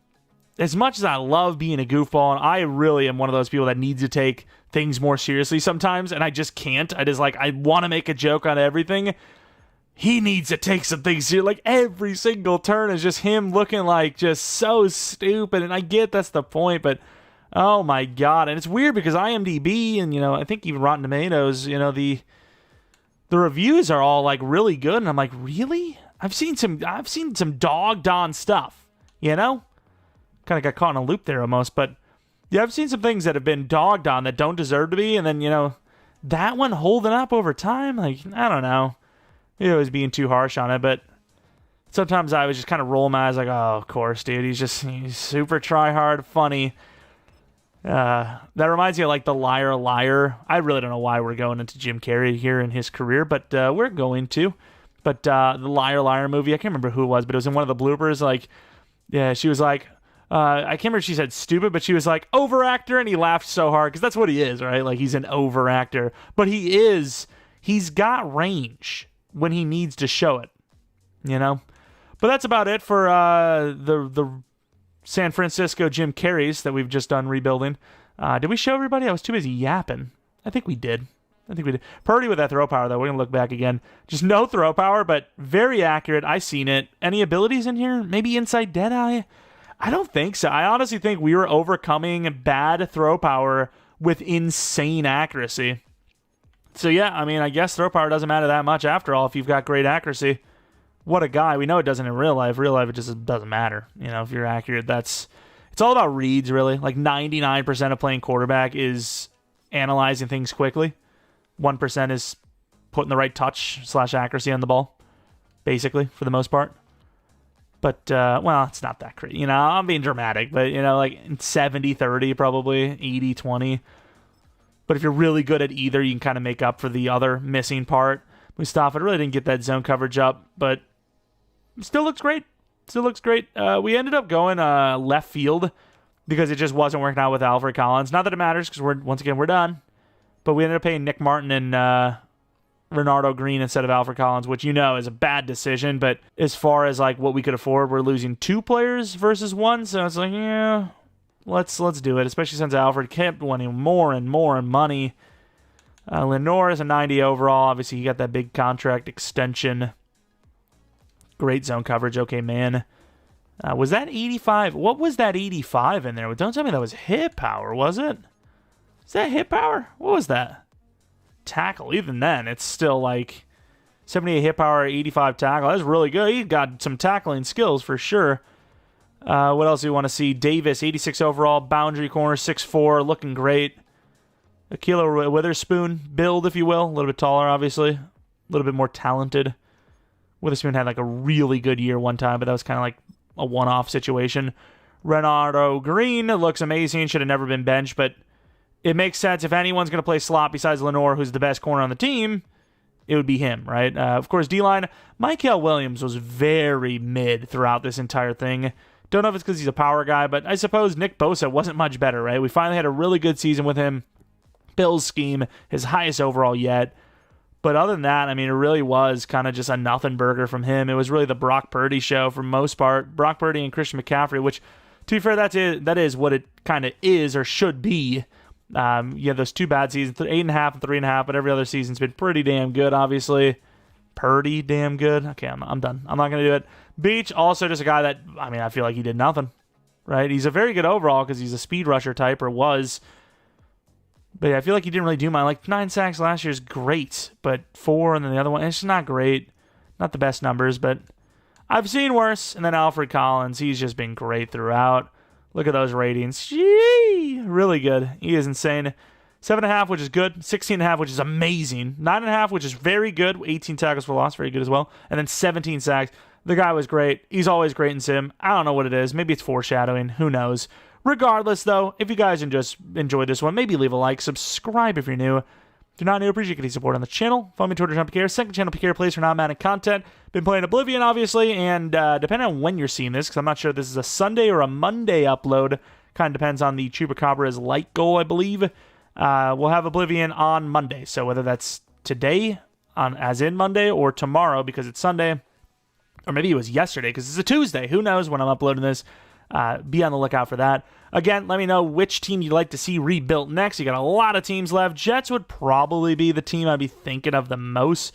as much as I love being a goofball, and I really am one of those people that needs to take things more seriously sometimes, and I just can't. I want to make a joke on everything. He needs to take some things here. Like, every single turn is just him looking like just so stupid. And I get that's the point, but oh my God. And it's weird because IMDb and, you know, I think even Rotten Tomatoes, you know, the reviews are all like really good. And I'm like, really? I've seen some dogged on stuff, you know? Kind of got caught in a loop there almost. But yeah, I've seen some things that have been dogged on that don't deserve to be. And then, you know, that one holding up over time, like, I don't know. He was being too harsh on it, but sometimes I was just kind of roll my eyes like, oh, of course, dude. He's super try-hard, funny. That reminds me of like the Liar Liar. I really don't know why we're going into Jim Carrey here in his career, but we're going to. But the Liar Liar movie, I can't remember who it was, but it was in one of the bloopers. Like, yeah, she was like, I can't remember if she said stupid, but she was like, overactor, and he laughed so hard, because that's what he is, right? Like, he's an overactor. But he's got range when he needs to show it, you know? But that's about it for the San Francisco Jim Carreys that we've just done rebuilding. Did we show everybody? I was too busy yapping. I think we did. Purdy with that throw power, though. We're going to look back again. Just no throw power, but very accurate. I seen it. Any abilities in here? Maybe inside Deadeye? I don't think so. I honestly think we were overcoming bad throw power with insane accuracy. So, yeah, I mean, I guess throw power doesn't matter that much after all if you've got great accuracy. What a guy. We know it doesn't in real life. Real life, it just doesn't matter. You know, if you're accurate, it's all about reads, really. Like 99% of playing quarterback is analyzing things quickly. 1% is putting the right touch / accuracy on the ball, basically, for the most part. But, well, it's not that crazy. You know, I'm being dramatic, but, you know, like 70-30 probably, 80-20. But if you're really good at either, you can kind of make up for the other missing part. Mustafa really didn't get that zone coverage up, but still looks great. still looks great. We ended up going left field because it just wasn't working out with Alfred Collins. Not that it matters because once again we're done. But we ended up paying Nick Martin and Renardo Green instead of Alfred Collins, which is a bad decision. But as far as like what we could afford, we're losing 2 players versus 1. So it's like, yeah, let's do it. Especially since Alfred kept wanting more and more money. Lenore is a 90 overall. Obviously, he got that big contract extension. Great zone coverage. Okay, man. Was that 85? What was that 85 in there? Don't tell me that was hit power, was it? Is that hit power? What was that? Tackle. Even then, it's still like 78 hit power, 85 tackle. That's really good. He got some tackling skills for sure. What else do we want to see? Davis, 86 overall, boundary corner, 6'4", looking great. Akila Witherspoon build, if you will. A little bit taller, obviously. A little bit more talented. Witherspoon had like a really good year one time, but that was kind of like a one-off situation. Renardo Green looks amazing. Should have never been benched, but it makes sense. If anyone's going to play slot besides Lenore, who's the best corner on the team, it would be him, right? Of course, D-line, Mykel Williams was very mid throughout this entire thing. Don't know if it's because he's a power guy, but I suppose Nick Bosa wasn't much better, right? We finally had a really good season with him. Bill's scheme, his highest overall yet. But other than that, I mean, it really was kind of just a nothing burger from him. It was really the Brock Purdy show for most part. Brock Purdy and Christian McCaffrey, which, to be fair, that is what it kind of is or should be. Those 2 bad seasons, 8.5 and 3.5, but every other season's been pretty damn good, obviously. Purdy, damn good. Okay, I'm done. I'm not going to do it. Beach, also just a guy that, I feel like he did nothing, right? He's a very good overall because he's a speed rusher type, or was. But yeah, I feel like he didn't really do mine. Like 9 sacks last year is great, but 4 and then the other one, it's just not great. Not the best numbers, but I've seen worse. And then Alfred Collins, he's just been great throughout. Look at those ratings. Gee, really good. He is insane. 7.5, which is good. 16.5, which is amazing. 9.5, which is very good. 18 tackles for loss, very good as well. And then 17 sacks. The guy was great. He's always great in sim. I don't know what it is. Maybe it's foreshadowing. Who knows? Regardless, though, if you guys just enjoyed this one, maybe leave a like, subscribe if you're new. If you're not new, appreciate any support on the channel. Follow me on Twitter, Jeromepkr. Second channel, PKR Plays for non-Madden content. Been playing Oblivion, obviously, and depending on when you're seeing this, because I'm not sure if this is a Sunday or a Monday upload, kind of depends on the Chupacabra's light goal, I believe. We'll have Oblivion on Monday, so whether that's today, as in Monday, or tomorrow because it's Sunday, or maybe it was yesterday because it's a Tuesday. Who knows when I'm uploading this? Be on the lookout for that. Again, let me know which team you'd like to see rebuilt next. You got a lot of teams left. Jets would probably be the team I'd be thinking of the most.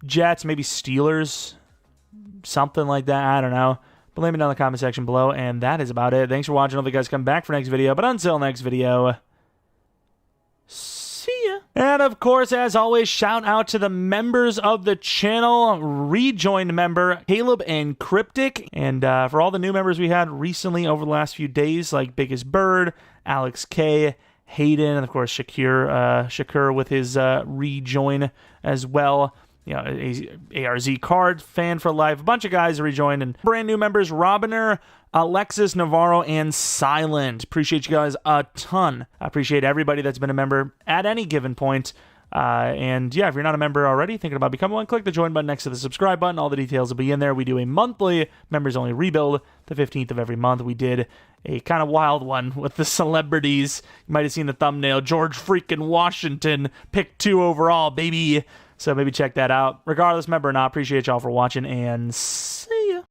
Jets, maybe Steelers, something like that. I don't know. But let me know in the comment section below. And that is about it. Thanks for watching. Hope you guys come back for next video. But until next video, see ya. And of course, as always, shout out to the members of the channel. Rejoined member Caleb and Cryptic. And for all the new members we had recently over the last few days, like Biggest Bird, Alex K, Hayden, and of course Shakur with his rejoin as well. ARZ card fan for life. A bunch of guys rejoined, and brand new members Robiner, Alexis Navarro, and Silent. Appreciate you guys a ton. I appreciate everybody that's been a member at any given point. And yeah, if you're not a member already, thinking about becoming one, click the join button next to the subscribe button. All the details will be in there. We do a monthly members only rebuild the 15th of every month. We did a kind of wild one with the celebrities. You might have seen the thumbnail. George freaking Washington, pick 2 overall, baby. So maybe check that out. Regardless, member or not, appreciate y'all for watching, and